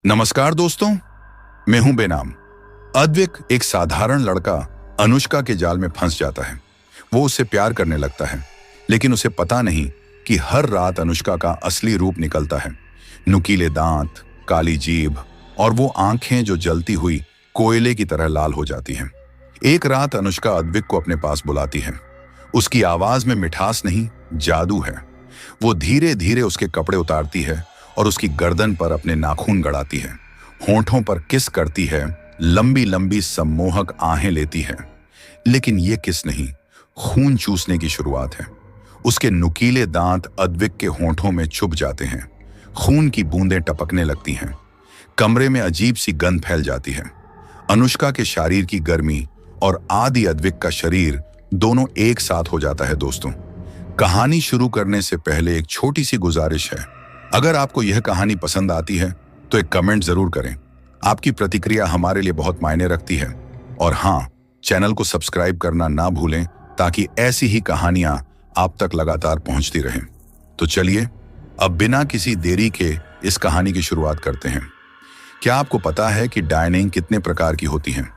नमस्कार दोस्तों, मैं हूं बेनाम। अद्विक एक साधारण लड़का अनुष्का के जाल में फंस जाता है। वो उससे प्यार करने लगता है, लेकिन उसे पता नहीं कि हर रात अनुष्का का असली रूप निकलता है। नुकीले दांत, काली जीभ और वो आंखें जो जलती हुई कोयले की तरह लाल हो जाती हैं। एक रात अनुष्का अद्विक को अपने पास बुलाती है। उसकी आवाज में मिठास नहीं, जादू है। वो धीरे धीरे उसके कपड़े उतारती है और उसकी गर्दन पर अपने नाखून गड़ाती है, होंठों पर किस करती है, लंबी लंबी सम्मोहक आहें लेती है। लेकिन ये किस नहीं, खून चूसने की शुरुआत है। उसके नुकीले दांत अद्विक के होंठों में चुभ जाते हैं। खून की बूंदें टपकने लगती हैं। कमरे में अजीब सी गंध फैल जाती है। अनुष्का के शरीर की गर्मी और आदि अद्विक का शरीर दोनों एक साथ हो जाता है। दोस्तों, कहानी शुरू करने से पहले एक छोटी सी गुजारिश है। अगर आपको यह कहानी पसंद आती है तो एक कमेंट जरूर करें। आपकी प्रतिक्रिया हमारे लिए बहुत मायने रखती है। और हाँ, चैनल को सब्सक्राइब करना ना भूलें ताकि ऐसी ही कहानियां आप तक लगातार पहुंचती रहें। तो चलिए अब बिना किसी देरी के इस कहानी की शुरुआत करते हैं। क्या आपको पता है कि डायनिंग कितने प्रकार की होती हैं?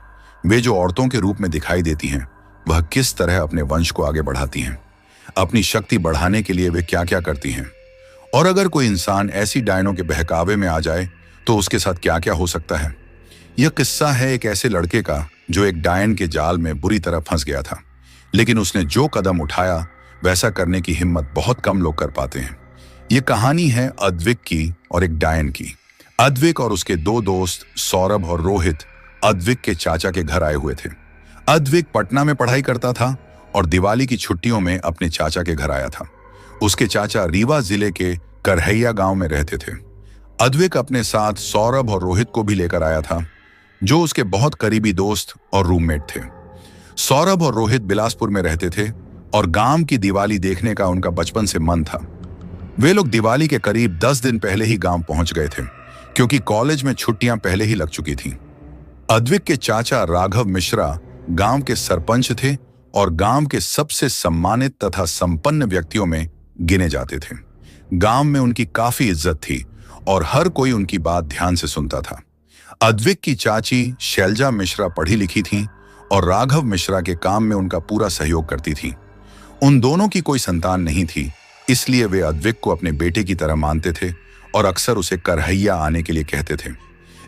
वे जो औरतों के रूप में दिखाई देती हैं, वह किस तरह अपने वंश को आगे बढ़ाती हैं? अपनी शक्ति बढ़ाने के लिए वे क्या क्या करती हैं? और अगर कोई इंसान ऐसी डायनों के बहकावे में आ जाए तो उसके साथ क्या क्या हो सकता है? यह किस्सा है एक ऐसे लड़के का जो एक डायन के जाल में बुरी तरह फंस गया था, लेकिन उसने जो कदम उठाया वैसा करने की हिम्मत बहुत कम लोग कर पाते हैं। यह कहानी है अद्विक की और एक डायन की। अद्विक और उसके दो दोस्त सौरभ और रोहित अद्विक के चाचा के घर आए हुए थे। अद्विक पटना में पढ़ाई करता था और दिवाली की छुट्टियों में अपने चाचा के घर आया था। उसके चाचा रीवा जिले के करहैया गांव में रहते थे। अद्विक अपने साथ सौरभ और रोहित को भी लेकर आया था, जो उसके बहुत करीबी दोस्त और रूममेट थे। सौरभ और रोहित बिलासपुर में रहते थे और गांव की दिवाली देखने का उनका बचपन से मन था। वे लोग दिवाली के करीब 10 दिन पहले ही गांव पहुंच गए थे, क्योंकि कॉलेज में छुट्टियां पहले ही लग चुकी थीं। अद्विक के चाचा राघव मिश्रा गांव के सरपंच थे और गांव के सबसे सम्मानित तथा संपन्न व्यक्तियों में गिने जाते थे। गांव में उनकी काफी इज्जत थी और हर कोई उनकी बात ध्यान से सुनता था। अद्विक की चाची शैलजा मिश्रा पढ़ी लिखी थी और राघव मिश्रा के काम में उनका पूरा सहयोग करती थी। उन दोनों की कोई संतान नहीं थी, इसलिए वे अद्विक को अपने बेटे की तरह मानते थे और अक्सर उसे करहैया आने के लिए कहते थे।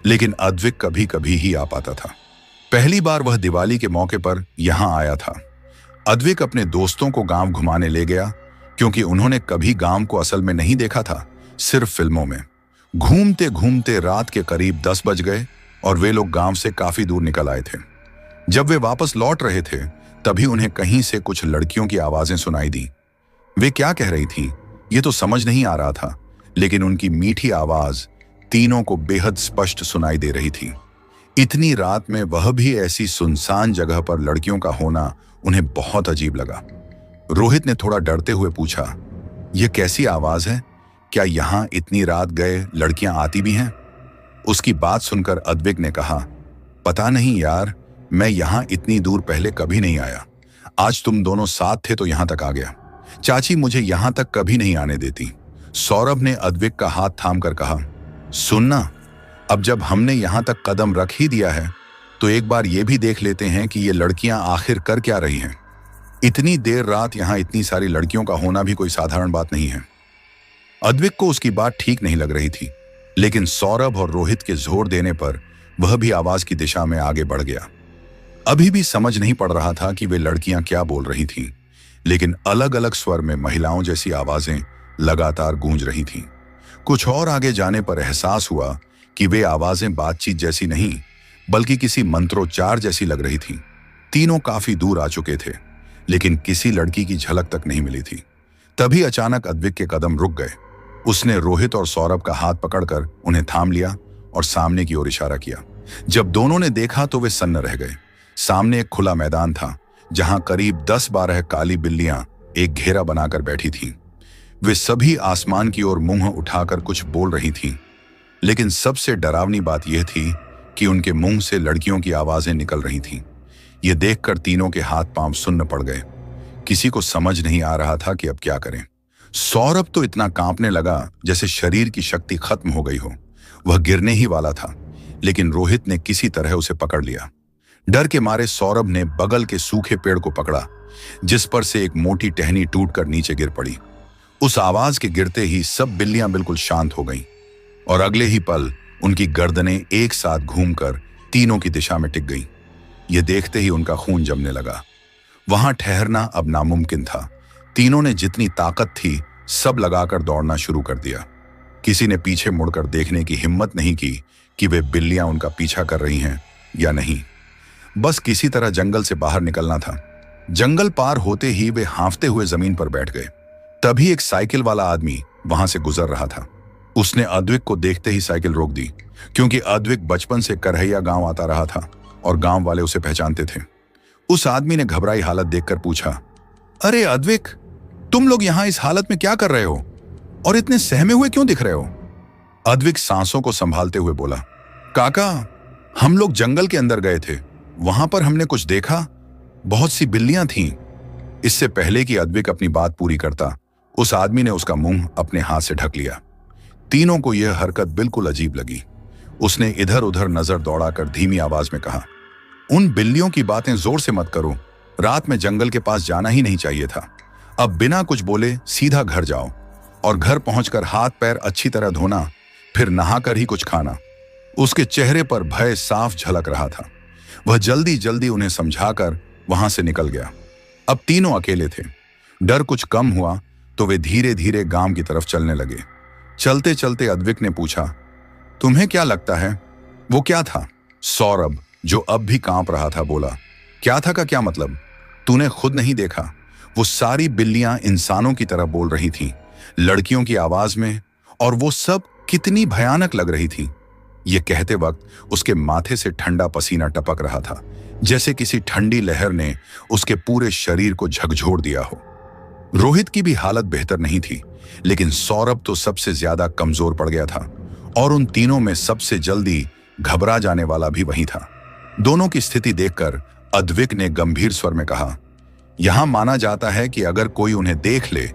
लेकिन अद्विक कभी कभी ही आ पाता था। पहली बार वह दिवाली के मौके पर यहां आया था। अद्विक अपने दोस्तों को गांव घुमाने ले गया, क्योंकि उन्होंने कभी गांव को असल में नहीं देखा था, सिर्फ फिल्मों में। घूमते घूमते रात के करीब 10 बज गए और वे लोग गांव से काफी दूर निकल आए थे। जब वे वापस लौट रहे थे, तभी उन्हें कहीं से कुछ लड़कियों की आवाजें सुनाई दी। वे क्या कह रही थीं, ये तो समझ नहीं आ रहा था, लेकिन उनकी मीठी आवाज तीनों को बेहद स्पष्ट सुनाई दे रही थी। इतनी रात में वह भी ऐसी सुनसान जगह पर लड़कियों का होना उन्हें बहुत अजीब लगा। रोहित ने थोड़ा डरते हुए पूछा, यह कैसी आवाज है? क्या यहां इतनी रात गए लड़कियां आती भी हैं? उसकी बात सुनकर अद्विक ने कहा, पता नहीं यार, मैं यहां इतनी दूर पहले कभी नहीं आया। आज तुम दोनों साथ थे तो यहां तक आ गया। चाची मुझे यहां तक कभी नहीं आने देती। सौरभ ने अद्विक का हाथ थाम कर कहा, सुनना, अब जब हमने यहां तक कदम रख ही दिया है तो एक बार ये भी देख लेते हैं कि ये लड़कियां आखिर कर क्या रही हैं। इतनी देर रात यहां इतनी सारी लड़कियों का होना भी कोई साधारण बात नहीं है। अद्विक को उसकी बात ठीक नहीं लग रही थी, लेकिन सौरभ और रोहित के जोर देने पर वह भी आवाज की दिशा में आगे बढ़ गया। अभी भी समझ नहीं पड़ रहा था कि वे लड़कियां क्या बोल रही थीं, लेकिन अलग अलग स्वर में महिलाओं जैसी आवाजें लगातार गूंज रही थीं। कुछ और आगे जाने पर एहसास हुआ कि वे आवाजें बातचीत जैसी नहीं, बल्कि किसी मंत्रोच्चार जैसी लग रही थीं। तीनों काफी दूर आ चुके थे, लेकिन किसी लड़की की झलक तक नहीं मिली थी। तभी अचानक अद्विक के कदम रुक गए। उसने रोहित और सौरभ का हाथ पकड़कर उन्हें थाम लिया और सामने की ओर इशारा किया। जब दोनों ने देखा तो वे सन्न रह गए। सामने एक खुला मैदान था, जहां करीब 10-12 काली बिल्लियां एक घेरा बनाकर बैठी थीं। वे सभी आसमान की ओर मुंह उठाकर कुछ बोल रही थीं, लेकिन सबसे डरावनी बात यह थी कि उनके मुंह से लड़कियों की आवाजें निकल रही थीं। ये देखकर तीनों के हाथ पांव सुन्न पड़ गए। किसी को समझ नहीं आ रहा था कि अब क्या करें। सौरभ तो इतना कांपने लगा जैसे शरीर की शक्ति खत्म हो गई हो। वह गिरने ही वाला था, लेकिन रोहित ने किसी तरह उसे पकड़ लिया। डर के मारे सौरभ ने बगल के सूखे पेड़ को पकड़ा, जिस पर से एक मोटी टहनी टूटकर नीचे गिर पड़ी। उस आवाज के गिरते ही सब बिल्लियां बिल्कुल शांत हो गईं और अगले ही पल उनकी गर्दनें एक साथ घूमकर तीनों की दिशा में टिक गईं। ये देखते ही उनका खून जमने लगा। वहां ठहरना अब नामुमकिन था। तीनों ने जितनी ताकत थी सब लगाकर दौड़ना शुरू कर दिया। किसी ने पीछे मुड़कर देखने की हिम्मत नहीं की कि वे बिल्लियां उनका पीछा कर रही हैं या नहीं। बस किसी तरह जंगल से बाहर निकलना था। जंगल पार होते ही वे हांफते हुए जमीन पर बैठ गए। तभी एक साइकिल वाला आदमी वहां से गुजर रहा था। उसने अद्विक को देखते ही साइकिल रोक दी, क्योंकि अद्विक बचपन से करहैया गांव आता रहा था और गांव वाले उसे पहचानते थे। उस आदमी ने घबराई हालत देखकर पूछा, अरे अद्विक, तुम लोग यहां इस हालत में क्या कर रहे हो और इतने सहमे हुए क्यों दिख रहे हो? अद्विक सांसों को संभालते हुए बोला, काका, हम लोग जंगल के अंदर गए थे। वहां पर हमने कुछ देखा, बहुत सी बिल्लियां थीं। इससे पहले कि अद्विक अपनी बात पूरी करता, उस आदमी ने उसका मुंह अपने हाथ से ढक लिया। तीनों को यह हरकत बिल्कुल अजीब लगी। उसने इधर उधर नजर दौड़ाकर धीमी आवाज में कहा, उन बिल्लियों की बातें जोर से मत करो। रात में जंगल के पास जाना ही नहीं चाहिए था। अब बिना कुछ बोले सीधा घर जाओ और घर पहुंचकर हाथ पैर अच्छी तरह धोना, फिर नहाकर ही कुछ खाना। उसके चेहरे पर भय साफ झलक रहा था। वह जल्दी जल्दी उन्हें समझाकर वहां से निकल गया। अब तीनों अकेले थे। डर कुछ कम हुआ तो वे धीरे धीरे गांव की तरफ चलने लगे। चलते चलते अद्विक ने पूछा, तुम्हें क्या लगता है वो क्या था? सौरभ, जो अब भी कांप रहा था, बोला, क्या था का क्या मतलब? तूने खुद नहीं देखा? वो सारी बिल्लियां इंसानों की तरह बोल रही थीं, लड़कियों की आवाज में, और वो सब कितनी भयानक लग रही थी। ये कहते वक्त उसके माथे से ठंडा पसीना टपक रहा था, जैसे किसी ठंडी लहर ने उसके पूरे शरीर को झकझोर दिया हो। रोहित की भी हालत बेहतर नहीं थी, लेकिन सौरभ तो सबसे ज्यादा कमजोर पड़ गया था और उन तीनों में सबसे जल्दी घबरा जाने वाला भी वही था। दोनों की स्थिति देखकर अद्विक ने गंभीर स्वर में कहा, यहां माना जाता है कि अगर कोई उन्हें देख ले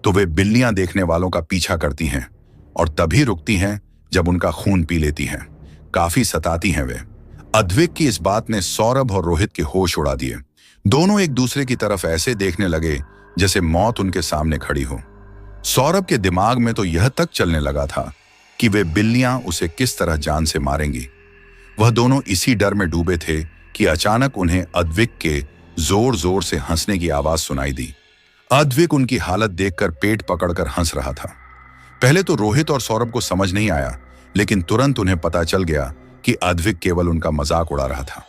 तो वे बिल्लियां देखने वालों का पीछा करती हैं और तभी रुकती हैं जब उनका खून पी लेती हैं। काफी सताती हैं वे। अद्विक की इस बात ने सौरभ और रोहित के होश उड़ा दिए। दोनों एक दूसरे की तरफ ऐसे देखने लगे जैसे मौत उनके सामने खड़ी हो। सौरभ के दिमाग में तो यह तक चलने लगा था कि वे बिल्लियां उसे किस तरह जान से मारेंगी। वह दोनों इसी डर में डूबे थे कि अचानक उन्हें अद्विक के जोर जोर से हंसने की आवाज सुनाई दी। अद्विक उनकी हालत देखकर पेट पकड़कर हंस रहा था। पहले तो रोहित और सौरभ को समझ नहीं आया, लेकिन तुरंत उन्हें पता चल गया कि अद्विक केवल उनका मजाक उड़ा रहा था।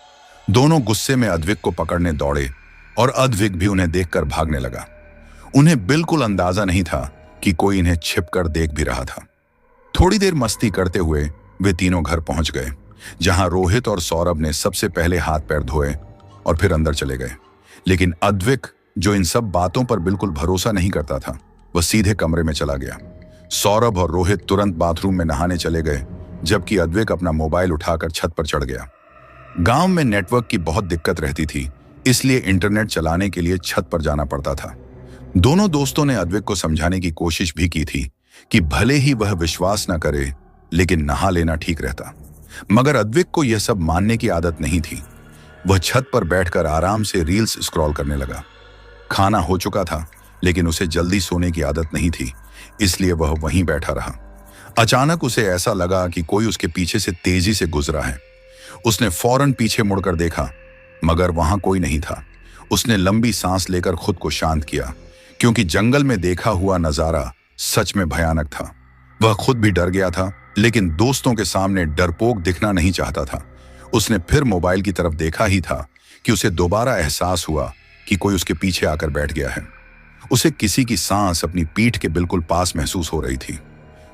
दोनों गुस्से में अद्विक को पकड़ने दौड़े और अद्विक भी उन्हें देखकर भागने लगा। उन्हें बिल्कुल अंदाजा नहीं था कि कोई इन्हें छिपकर देख भी रहा था। थोड़ी देर मस्ती करते हुए वे तीनों घर पहुंच गए, जहां रोहित और सौरभ ने सबसे पहले हाथ पैर धोए और फिर अंदर चले गए। लेकिन अद्विक, जो इन सब बातों पर बिल्कुल भरोसा नहीं करता था, वह सीधे कमरे में चला गया। सौरभ और रोहित तुरंत बाथरूम में नहाने चले गए, जबकि अद्विक अपना मोबाइल उठाकर छत पर चढ़ गया। गांव में नेटवर्क की बहुत दिक्कत रहती थी, इसलिए इंटरनेट चलाने के लिए छत पर जाना पड़ता था। दोनों दोस्तों ने अद्विक को समझाने की कोशिश भी की थी कि भले ही वह विश्वास न करे, लेकिन नहा लेना ठीक रहता। मगर अद्विक को यह सब मानने की आदत नहीं थी। वह छत पर बैठकर आराम से रील्स स्क्रॉल करने लगा। खाना हो चुका था, लेकिन उसे जल्दी सोने की आदत नहीं थी, इसलिए वह वहीं बैठा रहा। अचानक उसे ऐसा लगा कि कोई उसके पीछे से तेजी से गुजरा है। उसने फौरन पीछे मुड़कर देखा, मगर वहां कोई नहीं था। उसने लंबी सांस लेकर खुद को शांत किया, क्योंकि जंगल में देखा हुआ नजारा सच में भयानक था। वह खुद भी डर गया था, लेकिन दोस्तों के सामने डरपोक दिखना नहीं चाहता था। उसने फिर मोबाइल की तरफ देखा ही था कि उसे दोबारा एहसास हुआ कि कोई उसके पीछे आकर बैठ गया है। उसे किसी की सांस अपनी पीठ के बिल्कुल पास महसूस हो रही थी।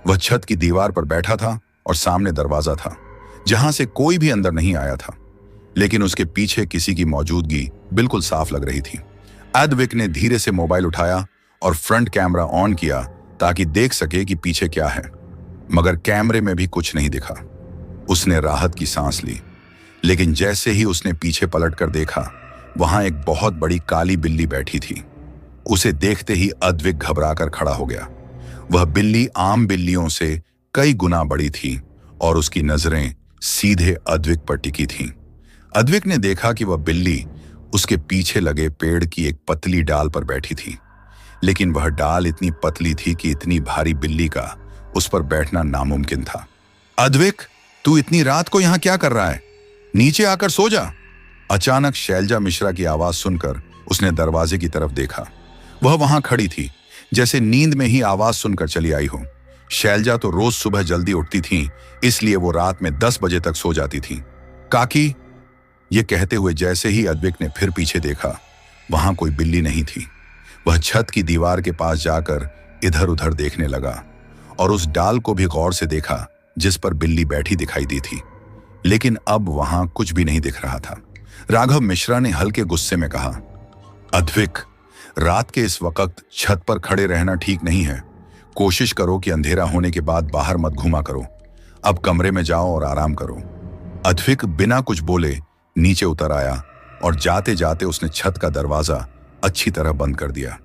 वह छत की दीवार पर बैठा था और सामने दरवाजा था, जहां से कोई भी अंदर नहीं आया था, लेकिन उसके पीछे किसी की मौजूदगी बिल्कुल साफ लग रही थी। अद्विक ने धीरे से मोबाइल उठाया और फ्रंट कैमरा ऑन किया ताकि देख सके कि पीछे क्या है, मगर कैमरे में भी कुछ नहीं दिखा। उसने राहत की सांस ली, लेकिन जैसे ही उसने पीछे पलटकर देखा, वहां एक बहुत बड़ी काली बिल्ली बैठी थी। उसे देखते ही अद्विक घबराकर खड़ा हो गया। वह बिल्ली आम बिल्लियों से कई गुना बड़ी थी और उसकी नजरें सीधे अद्विक पर टिकी थीं। अद्विक ने देखा कि वह बिल्ली उसके पीछे लगे पेड़ की एक पतली डाल पर बैठी थी, लेकिन वह डाल इतनी पतली थी कि इतनी भारी बिल्ली का उस पर बैठना नामुमकिन था। अद्विक, तू इतनी रात को यहां क्या कर रहा है? नीचे आकर सो जा। अचानक शैलजा मिश्रा की आवाज सुनकर उसने दरवाजे की तरफ देखा। वह वहां खड़ी थी, जैसे नींद में ही आवाज सुनकर चली आई हो। शैलजा तो रोज सुबह जल्दी उठती थीं, इसलिए वो रात में 10 बजे तक सो जाती थीं। काकी, ये कहते हुए जैसे ही अद्विक ने फिर पीछे देखा, वहां कोई बिल्ली नहीं थी। वह छत की दीवार के पास जाकर इधर उधर देखने लगा और उस डाल को भी गौर से देखा जिस पर बिल्ली बैठी दिखाई दी थी, लेकिन अब वहां कुछ भी नहीं दिख रहा था। राघव मिश्रा ने हल्के गुस्से में कहा, अद्विक, रात के इस वक्त छत पर खड़े रहना ठीक नहीं है। कोशिश करो कि अंधेरा होने के बाद बाहर मत घूमा करो। अब कमरे में जाओ और आराम करो। अद्विक बिना कुछ बोले नीचे उतर आया और जाते जाते उसने छत का दरवाजा अच्छी तरह बंद कर दिया।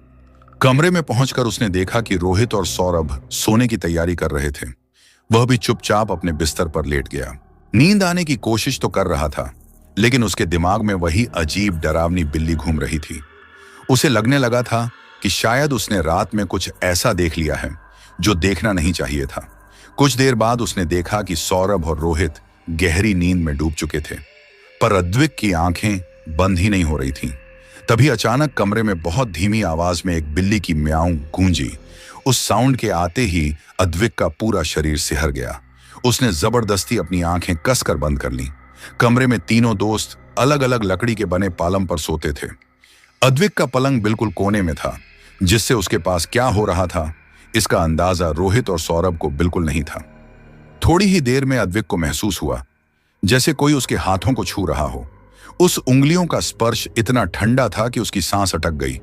कमरे में पहुंचकर उसने देखा कि रोहित और सौरभ सोने की तैयारी कर रहे थे। वह भी चुपचाप अपने बिस्तर पर लेट गया। नींद आने की कोशिश तो कर रहा था, लेकिन उसके दिमाग में वही अजीब डरावनी बिल्ली घूम रही थी। उसे लगने लगा था कि शायद उसने रात में कुछ ऐसा देख लिया है जो देखना नहीं चाहिए था। कुछ देर बाद उसने देखा कि सौरभ और रोहित गहरी नींद में डूब चुके थे, पर अद्विक की आंखें बंद ही नहीं हो रही थीं। तभी अचानक कमरे में बहुत धीमी आवाज में एक बिल्ली की म्याऊं गूंजी। उस साउंड के आते ही अद्विक का पूरा शरीर सिहर गया। उसने जबरदस्ती अपनी आंखें कसकर बंद कर लीं। कमरे में तीनों दोस्त अलग अलग लकड़ी के बने पालंग पर सोते थे। अद्विक का पलंग बिल्कुल कोने में था, जिससे उसके पास क्या हो रहा था इसका अंदाजा रोहित और सौरभ को बिल्कुल नहीं था। थोड़ी ही देर में अद्विक को महसूस हुआ जैसे कोई उसके हाथों को छू रहा हो। उस उंगलियों का स्पर्श इतना ठंडा था कि उसकी सांस अटक गई।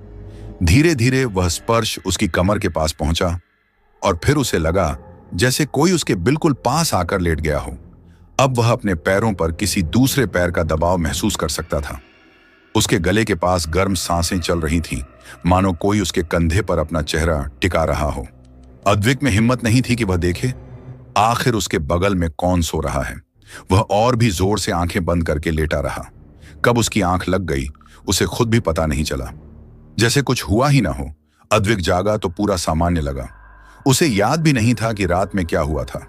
धीरे धीरे वह स्पर्श उसकी कमर के पास पहुंचा और फिर उसे लगा जैसे कोई उसके बिल्कुल पास आकर लेट गया हो। अब वह अपने पैरों पर किसी दूसरे पैर का दबाव महसूस कर सकता था। उसके गले के पास गर्म सांसें चल रही थीं, मानो कोई उसके कंधे पर अपना चेहरा टिका रहा हो। अद्विक में हिम्मत नहीं थी कि वह देखे आखिर उसके बगल में कौन सो रहा है। वह और भी जोर से आंखें बंद करके लेटा रहा। कब उसकी आंख लग गई उसे खुद भी पता नहीं चला, जैसे कुछ हुआ ही ना हो। अद्विक जागा तो पूरा सामान्य लगा। उसे याद भी नहीं था कि रात में क्या हुआ था।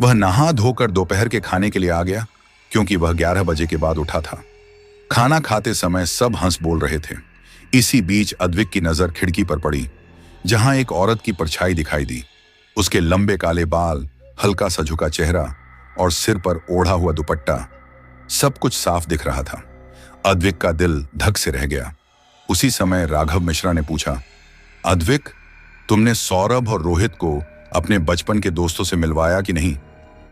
वह नहा धोकर दोपहर के खाने के लिए आ गया, क्योंकि वह 11 बजे के बाद उठा था। खाना खाते समय सब हंस बोल रहे थे। इसी बीच अद्विक की नजर खिड़की पर पड़ी, जहां एक औरत की परछाई दिखाई दी। उसके लंबे काले बाल, हल्का सा झुका चेहरा और सिर पर ओढ़ा हुआ दुपट्टा, सब कुछ साफ दिख रहा था। अद्विक का दिल धक से रह गया। उसी समय राघव मिश्रा ने पूछा, अद्विक, तुमने सौरभ और रोहित को अपने बचपन के दोस्तों से मिलवाया कि नहीं?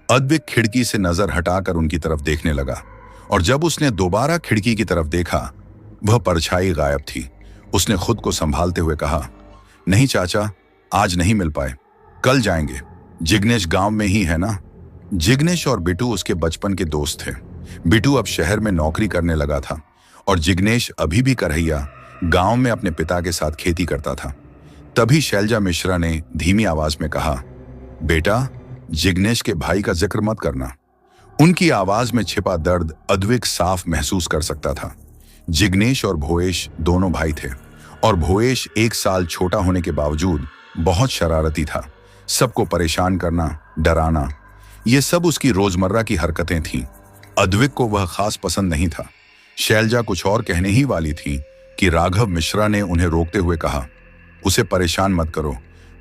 अद्विक खिड़की से नजर हटाकर उनकी तरफ देखने लगा, और जब उसने दोबारा खिड़की की तरफ देखा, वह परछाई गायब थी। उसने खुद को संभालते हुए कहा, नहीं चाचा, आज नहीं मिल पाए, कल जाएंगे। जिग्नेश गांव में ही है ना? जिग्नेश और बिटू उसके बचपन के दोस्त थे। बिटू अब शहर में नौकरी करने लगा था और जिग्नेश अभी भी करहैया गांव में अपने पिता के साथ खेती करता था। तभी शैलजा मिश्रा ने धीमी आवाज में कहा, बेटा, जिग्नेश के भाई का जिक्र मत करना। उनकी आवाज में छिपा दर्द अद्विक साफ महसूस कर सकता था। जिग्नेश और भोएश दोनों भाई थे, और भोएश 1 साल छोटा होने के बावजूद बहुत शरारती था। सबको परेशान करना, डराना, ये सब उसकी रोजमर्रा की हरकतें थीं। अद्विक को वह खास पसंद नहीं था। शैलजा कुछ और कहने ही वाली थी कि राघव मिश्रा ने उन्हें रोकते हुए कहा, उसे परेशान मत करो,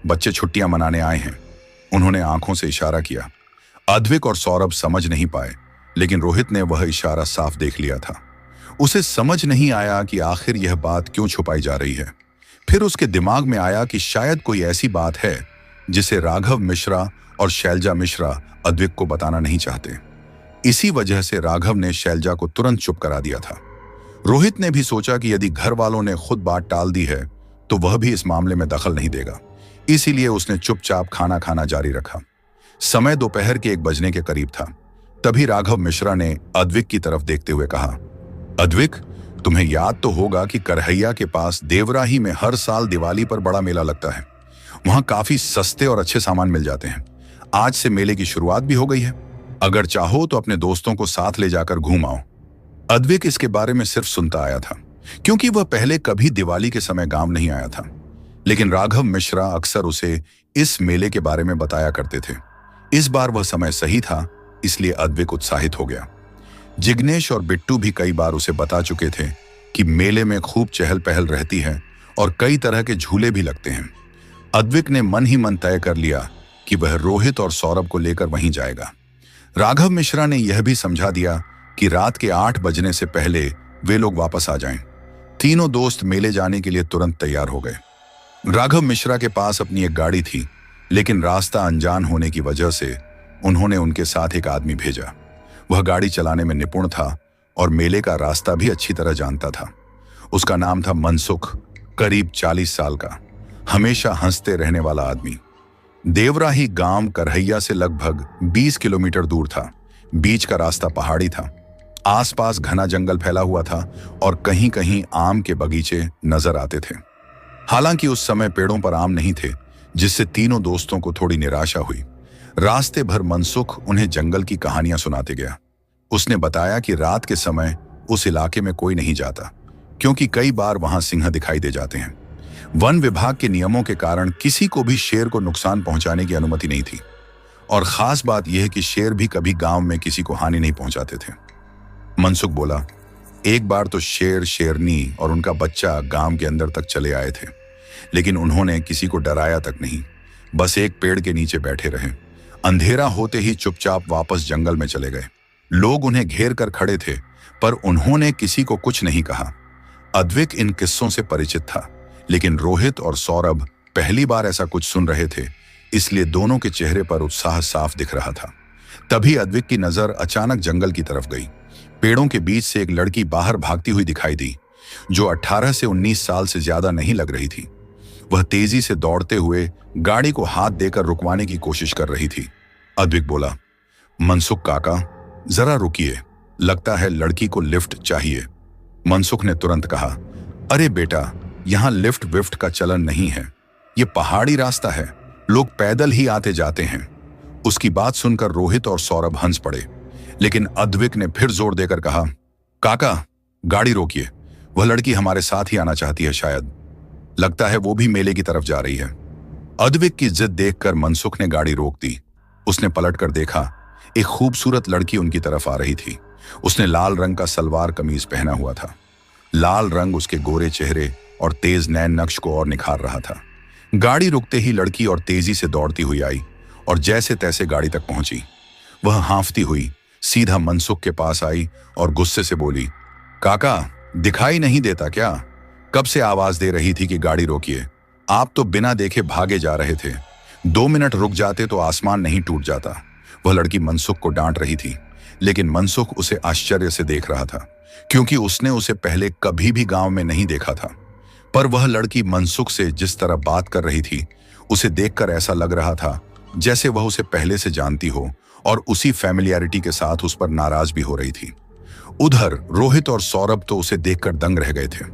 बच्चे छुट्टियां मनाने आए हैं। उन्होंने आंखों से इशारा किया। अद्विक और सौरभ समझ नहीं पाए, लेकिन रोहित ने वह इशारा साफ देख लिया था। उसे समझ नहीं आया कि आखिर यह बात क्यों छुपाई जा रही है। फिर उसके दिमाग में आया कि शायद कोई ऐसी बात है जिसे राघव मिश्रा और शैलजा मिश्रा अद्विक को बताना नहीं चाहते। इसी वजह से राघव ने शैलजा को तुरंत चुप करा दिया था। रोहित ने भी सोचा कि यदि घर वालों ने खुद बात टाल दी है तो वह भी इस मामले में दखल नहीं देगा। इसीलिए उसने चुपचाप खाना खाना जारी रखा। समय दोपहर के 1 बजने के करीब था। तभी राघव मिश्रा ने अद्विक की तरफ देखते हुए कहा, अद्विक, तुम्हें याद तो होगा कि करहैया के पास देवराही में हर साल दिवाली पर बड़ा मेला लगता है। वहां काफी सस्ते और अच्छे सामान मिल जाते हैं। आज से मेले की शुरुआत भी हो गई है। अगर चाहो तो अपने दोस्तों को साथ ले जाकर घूम आओ। अद्विक इसके बारे में सिर्फ सुनता आया था, क्योंकि वह पहले कभी दिवाली के समय गांव नहीं आया था। लेकिन राघव मिश्रा अक्सर उसे इस मेले के बारे में बताया करते थे। इस बार वह समय सही था, इसलिए अद्विक उत्साहित हो गया। जिग्नेश और बिट्टू भी कई बार उसे बता चुके थे कि मेले में खूब चहल पहल रहती है और कई तरह के झूले भी लगते हैं। अद्विक ने मन ही मन तय कर लिया कि वह रोहित और सौरभ को लेकर वहीं जाएगा। राघव मिश्रा ने यह भी समझा दिया कि रात के 8 बजने से पहले वे लोग वापस आ जाएं। तीनों दोस्त मेले जाने के लिए तुरंत तैयार हो गए। राघव मिश्रा के पास अपनी एक गाड़ी थी, लेकिन रास्ता अनजान होने की वजह से उन्होंने उनके साथ एक आदमी भेजा। वह गाड़ी चलाने में निपुण था और मेले का रास्ता भी अच्छी तरह जानता था। उसका नाम था मनसुख, करीब 40 साल का, हमेशा हंसते रहने वाला आदमी। देवराही गांव करहैया से लगभग 20 किलोमीटर दूर था। बीच का रास्ता पहाड़ी था, आसपास घना जंगल फैला हुआ था और कहीं कहीं आम के बगीचे नजर आते थे। हालांकि उस समय पेड़ों पर आम नहीं थे, जिससे तीनों दोस्तों को थोड़ी निराशा हुई। रास्ते भर मनसुख उन्हें जंगल की कहानियां सुनाते गया। उसने बताया कि रात के समय उस इलाके में कोई नहीं जाता, क्योंकि कई बार वहां सिंह दिखाई दे जाते हैं। वन विभाग के नियमों के कारण किसी को भी शेर को नुकसान पहुंचाने की अनुमति नहीं थी, और खास बात यह है कि शेर भी कभी गांव में किसी को हानि नहीं पहुंचाते थे। मनसुख बोला, एक बार तो शेर, शेरनी और उनका बच्चा गांव के अंदर तक चले आए थे, लेकिन उन्होंने किसी को डराया तक नहीं, बस एक पेड़ के नीचे बैठे रहे। अंधेरा होते ही चुपचाप वापस जंगल में चले गए। लोग उन्हें घेर कर खड़े थे, पर उन्होंने किसी को कुछ नहीं कहा। अद्विक इन किस्सों से परिचित था, लेकिन रोहित और सौरभ पहली बार ऐसा कुछ सुन रहे थे, इसलिए दोनों के चेहरे पर उत्साह साफ दिख रहा था। तभी अद्विक की नजर अचानक जंगल की तरफ गई। पेड़ों के बीच से एक लड़की बाहर भागती हुई दिखाई दी, जो 18 से 19 साल से ज्यादा नहीं लग रही थी। वह तेजी से दौड़ते हुए गाड़ी को हाथ देकर रुकवाने की कोशिश कर रही थी। अद्विक बोला, मनसुख काका, जरा रुकिए, लगता है लड़की को लिफ्ट चाहिए। मनसुख ने तुरंत कहा, अरे बेटा, यहां लिफ्ट विफ्ट का चलन नहीं है, ये पहाड़ी रास्ता है, लोग पैदल ही आते जाते हैं। उसकी बात सुनकर रोहित और सौरभ हंस पड़े, लेकिन अद्विक ने फिर जोर देकर कहा, काका, गाड़ी रोकिए, वह लड़की हमारे साथ ही आना चाहती है, शायद लगता है वो भी मेले की तरफ जा रही है। अद्विक की जिद देखकर मनसुख ने गाड़ी रोक दी। उसने पलटकर देखा, एक खूबसूरत लड़की उनकी तरफ आ रही थी। उसने लाल रंग का सलवार कमीज पहना हुआ था। लाल रंग उसके गोरे चेहरे और तेज नैन नक्श को और निखार रहा था। गाड़ी रुकते ही लड़की और तेजी से दौड़ती हुई आई और जैसे तैसे गाड़ी तक पहुंची। वह हांफती हुई सीधा मनसुख के पास आई और गुस्से से बोली, काका, दिखाई नहीं देता क्या? कब से आवाज दे रही थी कि गाड़ी रोकिए? आप तो बिना देखे भागे जा रहे थे। 2 मिनट रुक जाते तो आसमान नहीं टूट जाता। वह लड़की मनसुख को डांट रही थी, लेकिन मनसुख उसे आश्चर्य से देख रहा था, क्योंकि उसने उसे पहले कभी भी गांव में नहीं देखा था। पर वह लड़की मनसुख से जिस तरह बात कर रही थी, उसे देखकर ऐसा लग रहा था जैसे वह उसे पहले से जानती हो और उसी फैमिलियरिटी के साथ उस पर नाराज भी हो रही थी। उधर रोहित और सौरभ तो उसे देखकर दंग रह गए थे।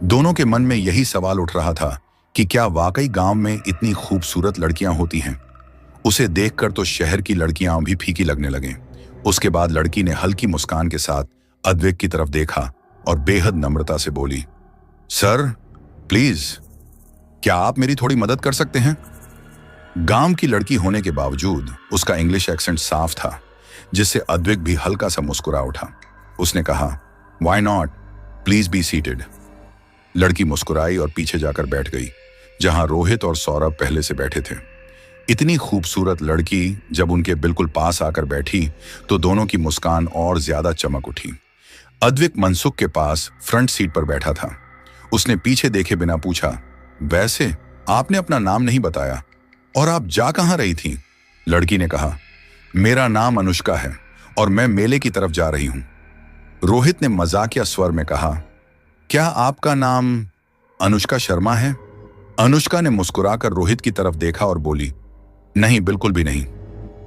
दोनों के मन में यही सवाल उठ रहा था कि क्या वाकई गांव में इतनी खूबसूरत लड़कियां होती हैं? उसे देखकर तो शहर की लड़कियां भी फीकी लगने लगे। उसके बाद लड़की ने हल्की मुस्कान के साथ अद्विक की तरफ देखा और बेहद नम्रता से बोली, सर प्लीज, क्या आप मेरी थोड़ी मदद कर सकते हैं? गांव की लड़की होने के बावजूद उसका इंग्लिश एक्सेंट साफ था, जिससे अद्विक भी हल्का सा मुस्कुरा उठा। उसने कहा, why not, please be seated. लड़की मुस्कुराई और पीछे जाकर बैठ गई, जहां रोहित और सौरभ पहले से बैठे थे। इतनी खूबसूरत लड़की जब उनके बिल्कुल पास आकर बैठी तो दोनों की मुस्कान और ज्यादा चमक उठी। अद्विक मनसुख के पास फ्रंट सीट पर बैठा था। उसने पीछे देखे बिना पूछा, वैसे आपने अपना नाम नहीं बताया और आप जा कहां रही थी? लड़की ने कहा, मेरा नाम अनुष्का है और मैं मेले की तरफ जा रही हूं। रोहित ने मजाकिया स्वर में कहा, क्या आपका नाम अनुष्का शर्मा है? अनुष्का ने मुस्कुराकर रोहित की तरफ देखा और बोली, नहीं, बिल्कुल भी नहीं।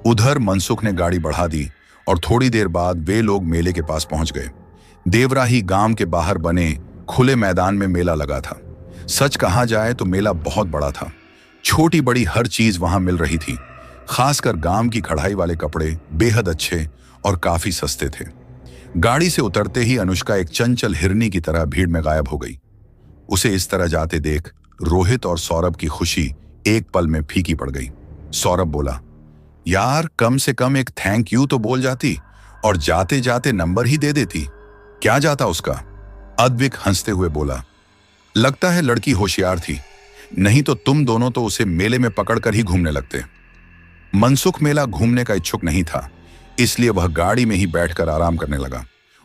उधर मनसुख ने गाड़ी बढ़ा दी और थोड़ी देर बाद वे लोग मेले के पास पहुंच गए। देवराही गांव के बाहर बने खुले मैदान में मेला लगा था। सच कहा जाए तो मेला बहुत बड़ा था। छोटी बड़ी हर चीज वहां मिल रही थी। खासकर गांव की कढ़ाई वाले कपड़े बेहद अच्छे और काफी सस्ते थे। गाड़ी से उतरते ही अनुष्का एक चंचल हिरनी की तरह भीड़ में गायब हो गई। उसे इस तरह जाते देख रोहित और सौरभ की खुशी एक पल में फीकी पड़ गई। सौरभ बोला, यार कम से कम एक थैंक यू तो बोल जाती और जाते जाते नंबर ही दे देती, क्या जाता उसका। अद्विक हंसते हुए बोला, लगता है लड़की होशियार थी, नहीं तो तुम दोनों तो उसे मेले में पकड़कर ही घूमने लगते। मनसुख मेला घूमने का इच्छुक नहीं था, इसलिए वह गाड़ी में ही बैठकर आराम करने लगा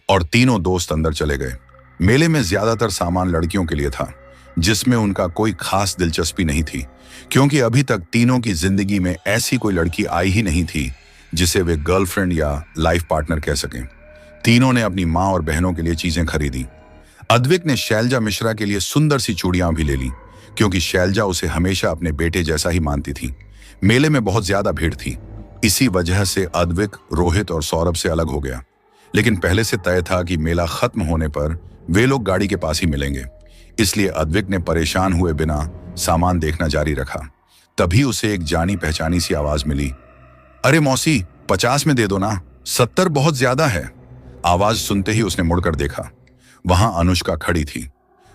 और तीनों दोस्त अंदर चले गए। मेले में ज्यादातर सामान लड़कियों के लिए था, जिसमें उनका कोई खास दिलचस्पी नहीं थी, क्योंकि अभी तक तीनों की जिंदगी में ऐसी कोई लड़की आई ही नहीं थी जिसे वे गर्लफ्रेंड या लाइफ पार्टनर कह सकें। तीनों ने अपनी मां और बहनों के लिए चीजें खरीदी। अद्विक ने शैलजा मिश्रा के लिए सुंदर सी चूड़ियां भी ले ली, क्योंकि शैलजा उसे हमेशा अपने बेटे जैसा ही मानती थी। मेले में बहुत ज्यादा भीड़ थी, इसी वजह से अद्विक रोहित और सौरभ से अलग हो गया। लेकिन पहले से तय था कि मेला खत्म होने पर वे लोग गाड़ी के पास ही मिलेंगे, इसलिए अद्विक ने परेशान हुए बिना सामान देखना जारी रखा। तभी उसे एक जानी पहचानी सी आवाज मिली, अरे मौसी 50 में दे दो ना, 70 बहुत ज्यादा है। आवाज सुनते ही उसने मुड़कर देखा। वहां अनुष्का खड़ी थी।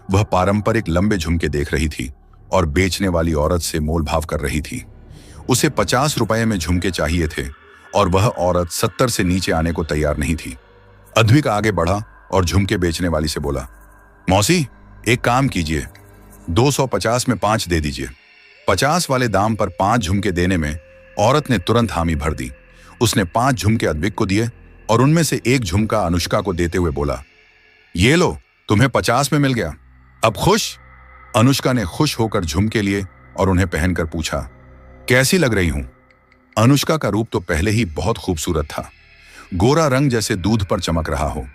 वह पारंपरिक लंबे झुमके देख रही थी और बेचने वाली औरत से मोल भाव कर रही थी। उसे 50 रुपए में झुमके चाहिए थे और वह औरत 70 से नीचे आने को तैयार नहीं थी। अद्विक आगे बढ़ा और झुमके बेचने वाली से बोला, मौसी एक काम कीजिए, 250 में 5 दे दीजिए। 50 वाले दाम पर 5 झुमके देने में औरत ने तुरंत हामी भर दी। उसने 5 झुमके अद्विक को दिए और उनमें से एक झुमका अनुष्का को देते हुए बोला, ये लो, तुम्हें 50 में मिल गया, अब खुश। अनुष्का ने खुश होकर झुमके लिए और उन्हें पहनकर पूछा, कैसी लग रही हूं। अनुष्का का रूप तो पहले ही बहुत खूबसूरत था, गोरा रंग जैसे दूध पर चमक रहा हो।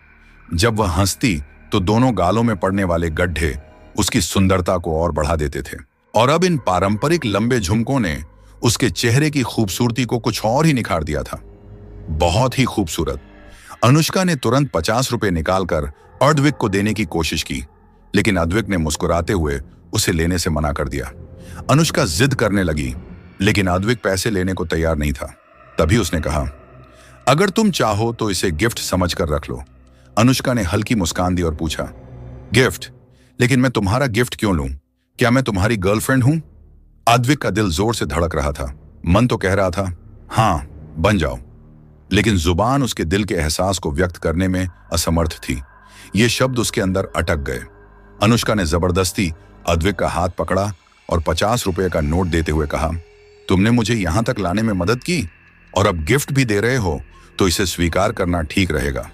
जब वह हंसती तो दोनों गालों में पड़ने वाले गड्ढे उसकी सुंदरता को और बढ़ा देते थे, और अब इन पारंपरिक लंबे झुमकों ने उसके चेहरे की खूबसूरती को कुछ और ही निखार दिया था। बहुत ही खूबसूरत। अनुष्का ने तुरंत 50 रुपए निकालकर अद्विक को देने की कोशिश की, लेकिन अद्विक ने मुस्कुराते हुए उसे लेने से मना कर दिया। अनुष्का जिद करने लगी, लेकिन अद्विक पैसे लेने को तैयार नहीं था। तभी उसने कहा, अगर तुम चाहो तो इसे गिफ्ट समझकर रख लो। अनुष्का ने हल्की मुस्कान दी और पूछा, गिफ्ट? लेकिन मैं तुम्हारा गिफ्ट क्यों लूं? क्या मैं तुम्हारी गर्लफ्रेंड हूं? अद्विक का दिल जोर से धड़क रहा था। मन तो कह रहा था, हाँ बन जाओ, लेकिन जुबान उसके दिल के एहसास को व्यक्त करने में असमर्थ थी। ये शब्द उसके अंदर अटक गए। अनुष्का ने जबरदस्ती अद्विक का हाथ पकड़ा और 50 रुपए का नोट देते हुए कहा, तुमने मुझे यहां तक लाने में मदद की और अब गिफ्ट भी दे रहे हो, तो इसे स्वीकार करना ठीक रहेगा।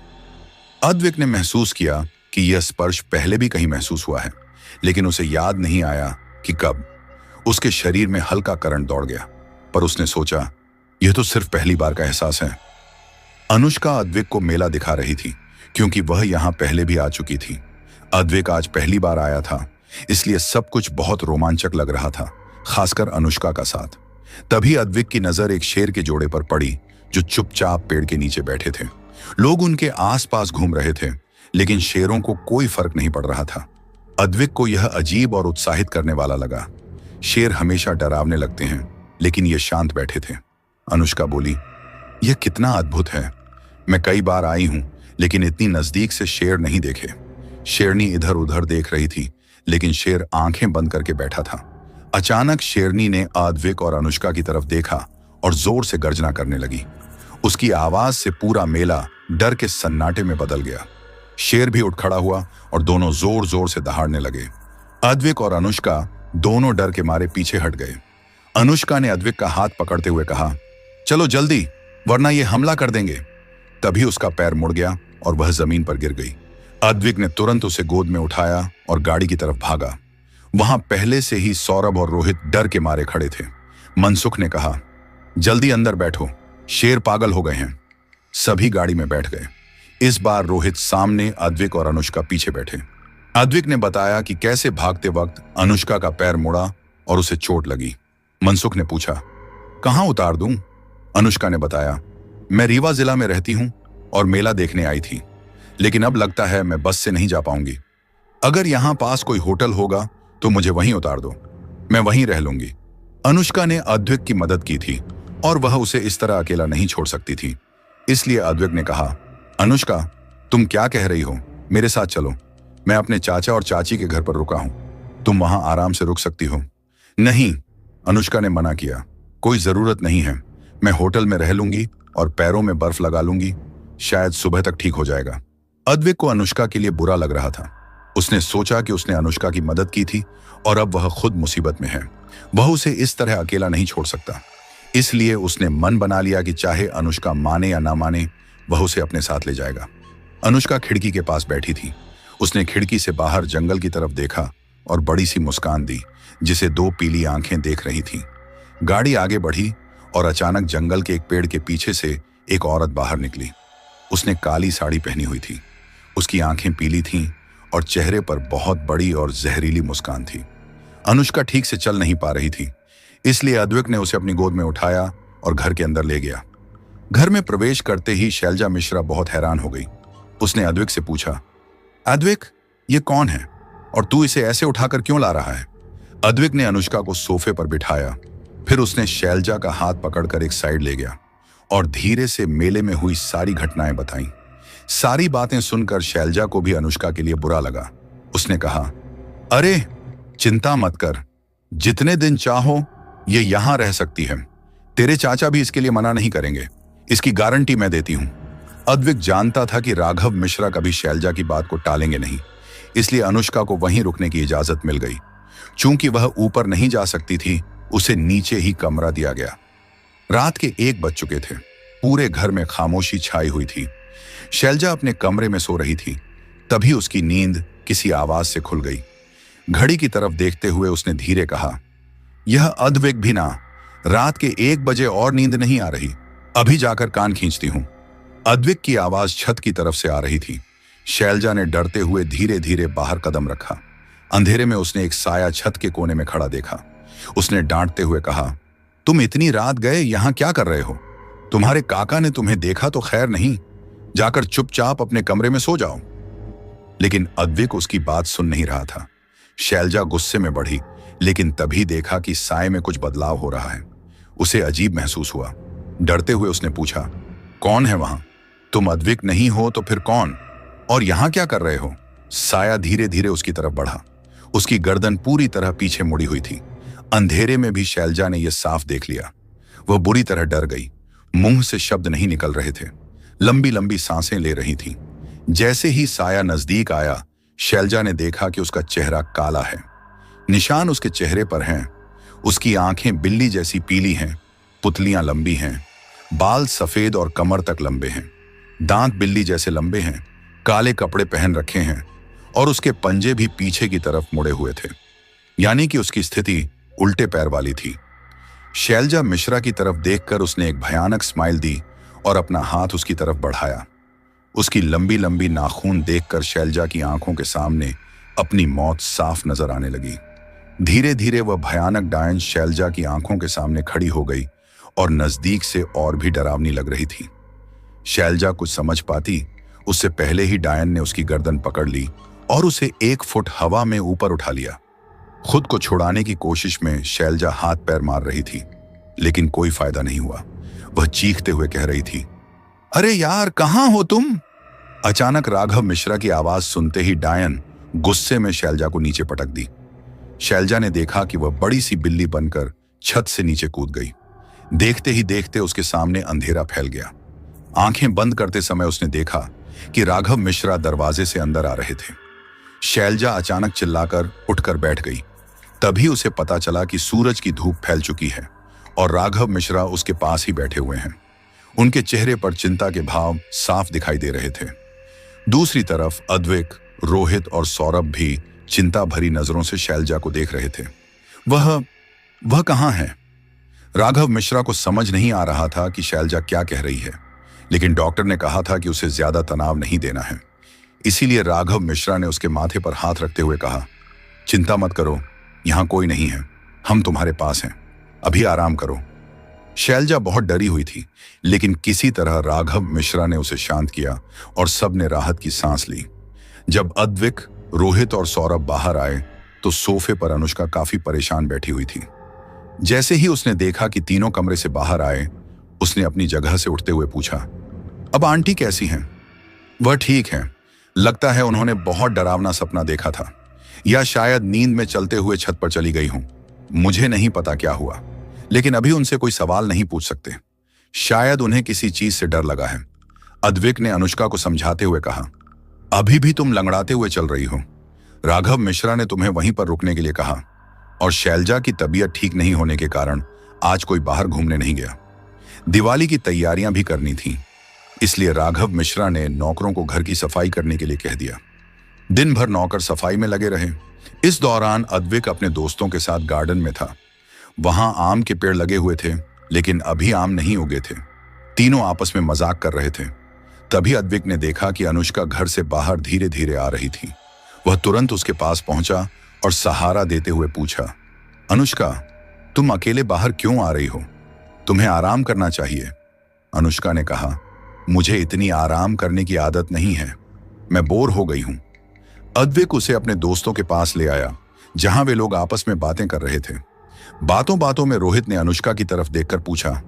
अद्विक ने महसूस किया कि यह स्पर्श पहले भी कहीं महसूस हुआ है, लेकिन उसे याद नहीं आया कि कब। उसके शरीर में हल्का करंट दौड़ गया, पर उसने सोचा, यह तो सिर्फ पहली बार का एहसास है। अनुष्का अद्विक को मेला दिखा रही थी, क्योंकि वह यहां पहले भी आ चुकी थी। अद्विक आज पहली बार आया था, इसलिए सब कुछ बहुत रोमांचक लग रहा था, खासकर अनुष्का का साथ। तभी अद्विक की नजर एक शेर के जोड़े पर पड़ी, जो चुपचाप पेड़ के नीचे बैठे थे। लोग उनके आसपास घूम रहे थे, लेकिन शेरों को कोई फर्क नहीं पड़ रहा था। अद्विक को यह अजीब और उत्साहित करने वाला लगा। शेर हमेशा डरावने लगते हैं, लेकिन ये शांत बैठे थे। अनुष्का बोली, यह कितना अद्भुत है। मैं कई बार आई हूं, लेकिन इतनी नजदीक से शेर नहीं देखे। शेरनी इधर उधर देख रही थी, लेकिन शेर आंखें बंद करके बैठा था। अचानक शेरनी ने अद्विक और अनुष्का की तरफ देखा और जोर से गर्जना करने लगी। उसकी आवाज से पूरा मेला डर के सन्नाटे में बदल गया। शेर भी उठ खड़ा हुआ और दोनों जोर जोर से दहाड़ने लगे। अद्विक और अनुष्का दोनों डर के मारे पीछे हट गए। अनुष्का ने अद्विक का हाथ पकड़ते हुए कहा, चलो जल्दी, वरना ये हमला कर देंगे। तभी उसका पैर मुड़ गया और वह जमीन पर गिर गई। अद्विक ने तुरंत उसे गोद में उठाया और गाड़ी की तरफ भागा। वहां पहले से ही सौरभ और रोहित डर के मारे खड़े थे। मनसुख ने कहा, जल्दी अंदर बैठो, शेर पागल हो गए हैं। सभी गाड़ी में बैठ गए। इस बार रोहित सामने, अद्विक और अनुष्का पीछे बैठे। अद्विक ने बताया कि कैसे भागते वक्त अनुष्का का पैर मुड़ा और उसे चोट लगी। मनसुख ने पूछा, कहां उतार दूं? अनुष्का ने बताया, मैं रीवा जिला में रहती हूं और मेला देखने आई थी, लेकिन अब लगता है मैं बस से नहीं जा पाऊंगी। अगर यहां पास कोई होटल होगा तो मुझे वहीं उतार दो, मैं वहीं रह लूंगी। अनुष्का ने अद्विक की मदद की थी और वह उसे इस तरह अकेला नहीं छोड़ सकती थी। इसलिए अद्विक ने कहा, अनुष्का, तुम क्या कह रही हो? मेरे साथ चलो। मैं अपने चाचा और चाची के घर पर रुका हूं, तुम वहां आराम से रुक सकती हो। नहीं, अनुष्का ने मना किया। कोई जरूरत नहीं है, मैं होटल में रह लूंगी और पैरों में बर्फ लगा लूंगी, शायद सुबह तक ठीक हो जाएगा। अद्विक को अनुष्का के लिए बुरा लग रहा था। उसने सोचा कि उसने अनुष्का की मदद की थी और अब वह खुद मुसीबत में है। वह उसे इस तरह अकेला नहीं छोड़ सकता। इसलिए उसने मन बना लिया कि चाहे अनुष्का माने या ना माने, वह उसे अपने साथ ले जाएगा। अनुष्का खिड़की के पास बैठी थी। उसने खिड़की से बाहर जंगल की तरफ देखा और बड़ी सी मुस्कान दी, जिसे दो पीली आंखें देख रही थीं। गाड़ी आगे बढ़ी और अचानक जंगल के एक पेड़ के पीछे से एक औरत बाहर निकली। उसने काली साड़ी पहनी हुई थी, उसकी आंखें पीली थीं और चेहरे पर बहुत बड़ी और जहरीली मुस्कान थी। अनुष्का ठीक से चल नहीं पा रही थी, इसलिए अद्विक ने उसे अपनी गोद में उठाया और घर के अंदर ले गया। घर में प्रवेश करते ही शैलजा मिश्रा बहुत हैरान हो गई। उसने अद्विक से पूछा, अद्विक, ये कौन है और तू इसे ऐसे उठाकर क्यों ला रहा है? अद्विक ने अनुष्का को सोफे पर बिठाया, फिर उसने शैलजा का हाथ पकड़कर एक साइड ले गया और धीरे से मेले में हुई सारी घटनाएं बताईं। सारी बातें सुनकर शैलजा को भी अनुष्का के लिए बुरा लगा। उसने कहा, अरे चिंता मत कर, जितने दिन चाहो ये यहां रह सकती है। तेरे चाचा भी इसके लिए मना नहीं करेंगे, इसकी गारंटी मैं देती हूं। अद्विक जानता था कि राघव मिश्रा कभी शैलजा की बात को टालेंगे नहीं, इसलिए अनुष्का को वहीं रुकने की इजाजत मिल गई। चूंकि वह ऊपर नहीं जा सकती थी, उसे नीचे ही कमरा दिया गया। रात के 1 बज चुके थे। पूरे घर में खामोशी छाई हुई थी। शैलजा अपने कमरे में सो रही थी। तभी उसकी नींद किसी आवाज से खुल गई। घड़ी की तरफ देखते हुए उसने धीरे कहा, यह अद्विक भी ना, रात के 1 बजे और नींद नहीं आ रही, अभी जाकर कान खींचती हूं। अद्विक की आवाज छत की तरफ से आ रही थी। शैलजा ने डरते हुए धीरे धीरे बाहर कदम रखा। अंधेरे में उसने एक साया छत के कोने में खड़ा देखा। उसने डांटते हुए कहा, तुम इतनी रात गए यहां क्या कर रहे हो? तुम्हारे काका ने तुम्हें देखा तो खैर नहीं, जाकर चुपचाप अपने कमरे में सो जाओ। लेकिन अद्विक उसकी बात सुन नहीं रहा था। शैलजा गुस्से में बढ़ी, लेकिन तभी देखा कि साए में कुछ बदलाव हो रहा है। उसे अजीब महसूस हुआ। डरते हुए उसने पूछा, कौन है वहां? तुम अद्विक नहीं हो तो फिर कौन? और यहां क्या कर रहे हो? साया धीरे धीरे उसकी तरफ बढ़ा। उसकी गर्दन पूरी तरह पीछे मुड़ी हुई थी। अंधेरे में भी शैलजा ने यह साफ देख लिया। वह बुरी तरह डर गई। मुंह से शब्द नहीं निकल रहे थे। लंबी लंबी सांसें ले रही थी। जैसे ही साया नजदीक आया, शैलजा ने देखा कि उसका चेहरा काला है। निशान उसके चेहरे पर हैं। उसकी आंखें बिल्ली जैसी पीली हैं, पुतलियां लंबी हैं, बाल सफेद और कमर तक लंबे हैं, दांत बिल्ली जैसे लंबे हैं, काले कपड़े पहन रखे हैं और उसके पंजे भी पीछे की तरफ मुड़े हुए थे, यानी कि उसकी स्थिति उल्टे पैर वाली थी। शैलजा मिश्रा की तरफ देखकर उसने एक भयानक स्माइल दी और अपना हाथ उसकी तरफ बढ़ाया। उसकी लंबी लंबी नाखून देखकर शैलजा की आंखों के सामने अपनी मौत साफ नजर आने लगी। धीरे धीरे वह भयानक डायन शैलजा की आंखों के सामने खड़ी हो गई और नजदीक से और भी डरावनी लग रही थी। शैलजा कुछ समझ पाती उससे पहले ही डायन ने उसकी गर्दन पकड़ ली और उसे 1 फुट हवा में ऊपर उठा लिया। खुद को छुड़ाने की कोशिश में शैलजा हाथ पैर मार रही थी, लेकिन कोई फायदा नहीं हुआ। वह चीखते हुए कह रही थी, अरे यार, कहां हो तुम? अचानक राघव मिश्रा की आवाज सुनते ही डायन गुस्से में शैलजा को नीचे पटक दी। शैलजा ने देखा कि वह बड़ी सी बिल्ली बनकर छत से नीचे कूद गई। देखते ही देखते उसके सामने अंधेरा फैल गया। आंखें बंद करते समय उसने देखा कि राघव मिश्रा दरवाजे से अंदर आ रहे थे। शैलजा अचानक चिल्लाकर उठकर बैठ गई। तभी उसे पता चला कि सूरज की धूप फैल चुकी है और राघव मिश्रा उसके पास ही बैठे हुए हैं। उनके चेहरे पर चिंता के भाव साफ दिखाई दे रहे थे। दूसरी तरफ अद्विक, रोहित और सौरभ भी चिंता भरी नजरों से शैलजा को देख रहे थे। वह कहां है? राघव मिश्रा को समझ नहीं आ रहा था कि शैलजा क्या कह रही है, लेकिन डॉक्टर ने कहा था कि उसे ज्यादा तनाव नहीं देना है। इसीलिए राघव मिश्रा ने उसके माथे पर हाथ रखते हुए कहा, चिंता मत करो, यहां कोई नहीं है, हम तुम्हारे पास हैं, अभी आराम करो। शैलजा बहुत डरी हुई थी, लेकिन किसी तरह राघव मिश्रा ने उसे शांत किया और सबने राहत की सांस ली। जब अद्विक, रोहित और सौरभ बाहर आए तो सोफे पर अनुष्का काफी परेशान बैठी हुई थी। जैसे ही उसने देखा कि तीनों कमरे से बाहर आए, उसने अपनी जगह से उठते हुए पूछा, अब आंटी कैसी हैं? वह ठीक है। लगता है उन्होंने बहुत डरावना सपना देखा था, या शायद नींद में चलते हुए छत पर चली गई हूं। मुझे नहीं पता क्या हुआ, लेकिन अभी उनसे कोई सवाल नहीं पूछ सकते। शायद उन्हें किसी चीज से डर लगा है। अद्विक ने अनुष्का को समझाते हुए कहा, अभी भी तुम लंगड़ाते हुए चल रही हो। राघव मिश्रा ने तुम्हें वहीं पर रुकने के लिए कहा, और शैलजा की तबीयत ठीक नहीं होने के कारण आज कोई बाहर घूमने नहीं गया। दिवाली की तैयारियां भी करनी थी, इसलिए राघव मिश्रा ने नौकरों को घर की सफाई करने के लिए कह दिया। दिन भर नौकर सफाई में लगे रहे। इस दौरान अद्विक अपने दोस्तों के साथ गार्डन में था। वहां आम के पेड़ लगे हुए थे, लेकिन अभी आम नहीं उगे थे। तीनों आपस में मजाक कर रहे थे। तभी अद्विक ने देखा कि अनुष्का घर से बाहर धीरे धीरे आ रही थी। वह तुरंत उसके पास पहुंचा और सहारा देते हुए पूछा, अनुष्का, तुम अकेले बाहर क्यों आ रही हो? तुम्हें आराम करना चाहिए। अनुष्का ने कहा, मुझे इतनी आराम करने की आदत नहीं है, मैं बोर हो गई हूं। अद्विक उसे अपने दोस्तों के पास ले आया, जहां वे लोग आपस में बातें कर रहे थे। बातों बातों में रोहित ने अनुष्का की तरफ देखकर पूछा,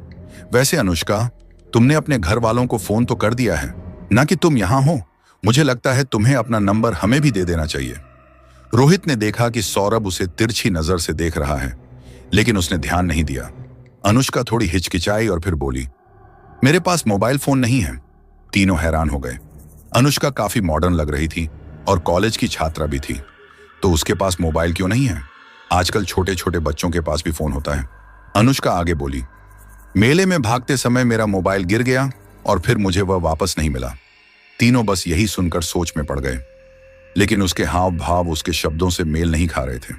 वैसे अनुष्का, तुमने अपने घर वालों को फोन तो कर दिया है ना कि तुम यहां हो? मुझे लगता है तुम्हें अपना नंबर हमें भी दे देना चाहिए। रोहित ने देखा कि सौरभ उसे तिरछी नजर से देख रहा है, लेकिन उसने ध्यान नहीं दिया। अनुष्का थोड़ी हिचकिचाई और फिर बोली, मेरे पास मोबाइल फोन नहीं है। तीनों हैरान हो गए। अनुष्का काफी मॉडर्न लग रही थी और कॉलेज की छात्रा भी थी, तो उसके पास मोबाइल क्यों नहीं है? आजकल छोटे छोटे बच्चों के पास भी फोन होता है। अनुष्का आगे बोली, मेले में भागते समय मेरा मोबाइल गिर गया और फिर मुझे वह वापस नहीं मिला। तीनों बस यही सुनकर सोच में पड़ गए, लेकिन उसके हाव भाव उसके शब्दों से मेल नहीं खा रहे थे।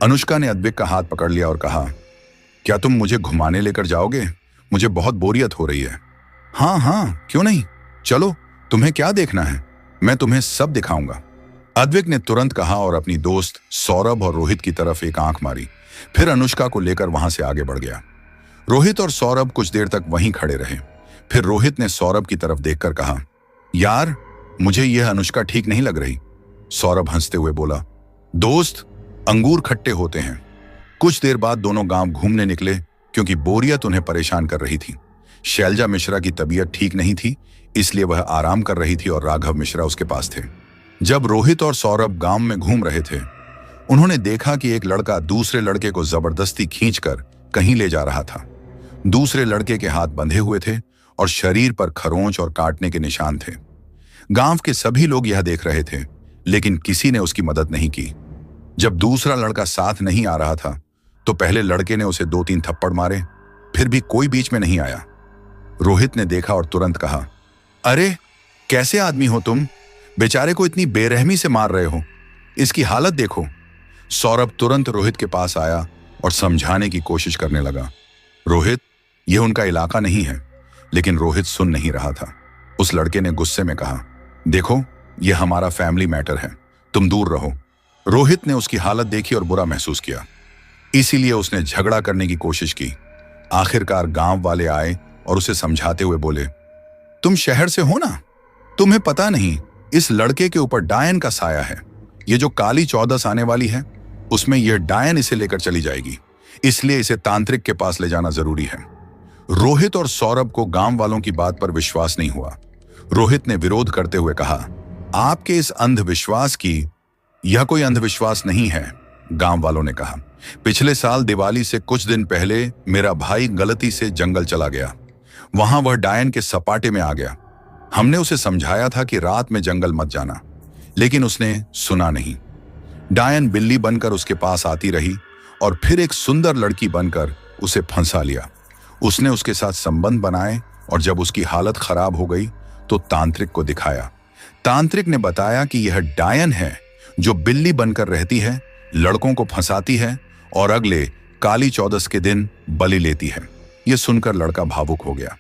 अनुष्का ने अद्विक का हाथ पकड़ लिया और कहा, क्या तुम मुझे घुमाने लेकर जाओगे? मुझे बहुत बोरियत हो रही है। हाँ हाँ, क्यों नहीं, चलो, तुम्हें क्या देखना है, मैं तुम्हें सब दिखाऊंगा। अद्विक ने तुरंत कहा और अपनी दोस्त सौरभ और रोहित की तरफ एक आंख मारी, फिर अनुष्का को लेकर वहां से आगे बढ़ गया। रोहित और सौरभ कुछ देर तक वहीं खड़े रहे। फिर रोहित ने सौरभ की तरफ देखकर कहा, यार, मुझे यह अनुष्का ठीक नहीं लग रही। सौरभ हंसते हुए बोला, दोस्त, अंगूर खट्टे होते हैं। कुछ देर बाद दोनों गांव घूमने निकले, क्योंकि बोरियत उन्हें परेशान कर रही थी। शैलजा मिश्रा की तबीयत ठीक नहीं थी, इसलिए वह आराम कर रही थी और राघव मिश्रा उसके पास थे। जब रोहित और सौरभ गांव में घूम रहे थे, उन्होंने देखा कि एक लड़का दूसरे लड़के को जबरदस्ती खींचकर कहीं ले जा रहा था। दूसरे लड़के के हाथ बंधे हुए थे और शरीर पर खरोंच और काटने के निशान थे। गांव के सभी लोग यह देख रहे थे, लेकिन किसी ने उसकी मदद नहीं की। जब दूसरा लड़का साथ नहीं आ रहा था, तो पहले लड़के ने उसे 2-3 थप्पड़ मारे, फिर भी कोई बीच में नहीं आया। रोहित ने देखा और तुरंत कहा, अरे, कैसे आदमी हो तुम? बेचारे को इतनी बेरहमी से मार रहे हो, इसकी हालत देखो। सौरभ तुरंत रोहित के पास आया और समझाने की कोशिश करने लगा, रोहित, यह उनका इलाका नहीं है। लेकिन रोहित सुन नहीं रहा था। उस लड़के ने गुस्से में कहा, देखो, यह हमारा फैमिली मैटर है, तुम दूर रहो। रोहित ने उसकी हालत देखी और बुरा महसूस किया, इसीलिए उसने झगड़ा करने की कोशिश की। आखिरकार गांव वाले आए और उसे समझाते हुए बोले, तुम शहर से हो ना, तुम्हें पता नहीं इस लड़के के ऊपर डायन का साया है। ये जो काली 14 आने वाली है, उसमें यह डायन इसे लेकर चली जाएगी, इसलिए इसे तांत्रिक के पास ले जाना जरूरी है। रोहित और सौरभ को गांव वालों की बात पर विश्वास नहीं हुआ। रोहित ने विरोध करते हुए कहा, आपके इस अंधविश्वास की, यह कोई अंधविश्वास नहीं है। गांव वालों ने कहा, पिछले साल दिवाली से कुछ दिन पहले मेरा भाई गलती से जंगल चला गया। वहां वह डायन के सपाटे में आ गया। हमने उसे समझाया था कि रात में जंगल मत जाना, लेकिन उसने सुना नहीं। डायन बिल्ली बनकर उसके पास आती रही और फिर एक सुंदर लड़की बनकर उसे फंसा लिया। उसने उसके साथ संबंध बनाए और जब उसकी हालत खराब हो गई तो तांत्रिक को दिखाया। तांत्रिक ने बताया कि यह डायन है जो बिल्ली बनकर रहती है, लड़कों को फंसाती है और अगले काली 14 के दिन बलि लेती है। यह सुनकर लड़का भावुक हो गया।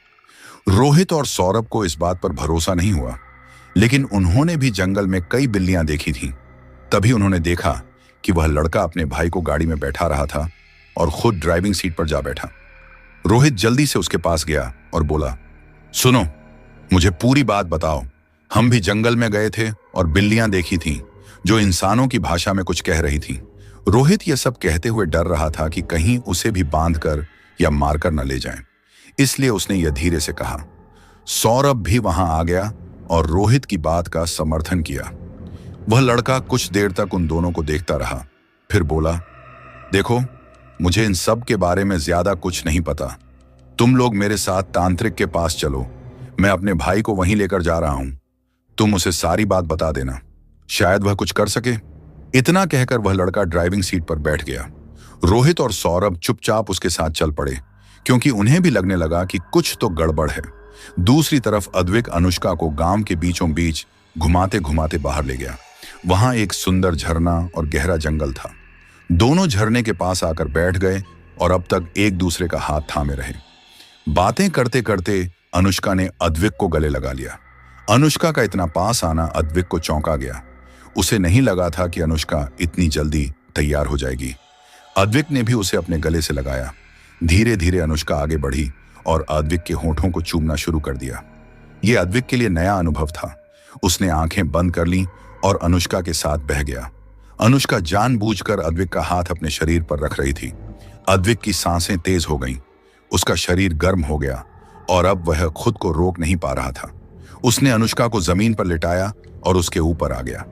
रोहित और सौरभ को इस बात पर भरोसा नहीं हुआ, लेकिन उन्होंने भी जंगल में कई बिल्लियां देखी थीं। तभी उन्होंने देखा कि वह लड़का अपने भाई को गाड़ी में बैठा रहा था और खुद ड्राइविंग सीट पर जा बैठा। रोहित जल्दी से उसके पास गया और बोला, सुनो, मुझे पूरी बात बताओ। हम भी जंगल में गए थे और बिल्लियां देखी थीं जो इंसानों की भाषा में कुछ कह रही थीं। रोहित यह सब कहते हुए डर रहा था कि कहीं उसे भी बांधकर या मारकर न ले जाएं। इसलिए उसने यह धीरे से कहा। सौरभ भी वहां आ गया और रोहित की बात का समर्थन किया। वह लड़का कुछ देर तक उन दोनों को देखता रहा, फिर बोला, देखो, मुझे इन सब के बारे में ज्यादा कुछ नहीं पता। तुम लोग मेरे साथ तांत्रिक के पास चलो, मैं अपने भाई को वहीं लेकर जा रहा हूं। तुम उसे सारी बात बता देना, शायद वह कुछ कर सके। इतना कहकर वह लड़का ड्राइविंग सीट पर बैठ गया। रोहित और सौरभ चुपचाप उसके साथ चल पड़े, क्योंकि उन्हें भी लगने लगा कि कुछ तो गड़बड़ है। दूसरी तरफ अद्विक अनुष्का को गांव के बीचों बीच घुमाते घुमाते बाहर ले गया। वहां एक सुंदर झरना और गहरा जंगल था। दोनों झरने के पास आकर बैठ गए और अब तक एक दूसरे का हाथ थामे रहे। बातें करते करते अनुष्का ने अद्विक को गले लगा लिया। अनुष्का का इतना पास आना अद्विक को चौंका गया। उसे नहीं लगा था कि अनुष्का इतनी जल्दी तैयार हो जाएगी। अद्विक ने भी उसे अपने गले से लगाया। धीरे धीरे अनुष्का आगे बढ़ी और अद्विक के होठों को चूमना शुरू कर दिया। यह अद्विक के लिए नया अनुभव था। उसने आंखें बंद कर लीं और अनुष्का के साथ बह गया। अनुष्का जानबूझकर अद्विक का हाथ अपने शरीर पर रख रही थी। अद्विक की सांसें तेज हो गईं। उसका शरीर गर्म हो गया और अब वह खुद को रोक नहीं पा रहा था। उसने अनुष्का को जमीन पर लिटाया और उसके ऊपर आ गया।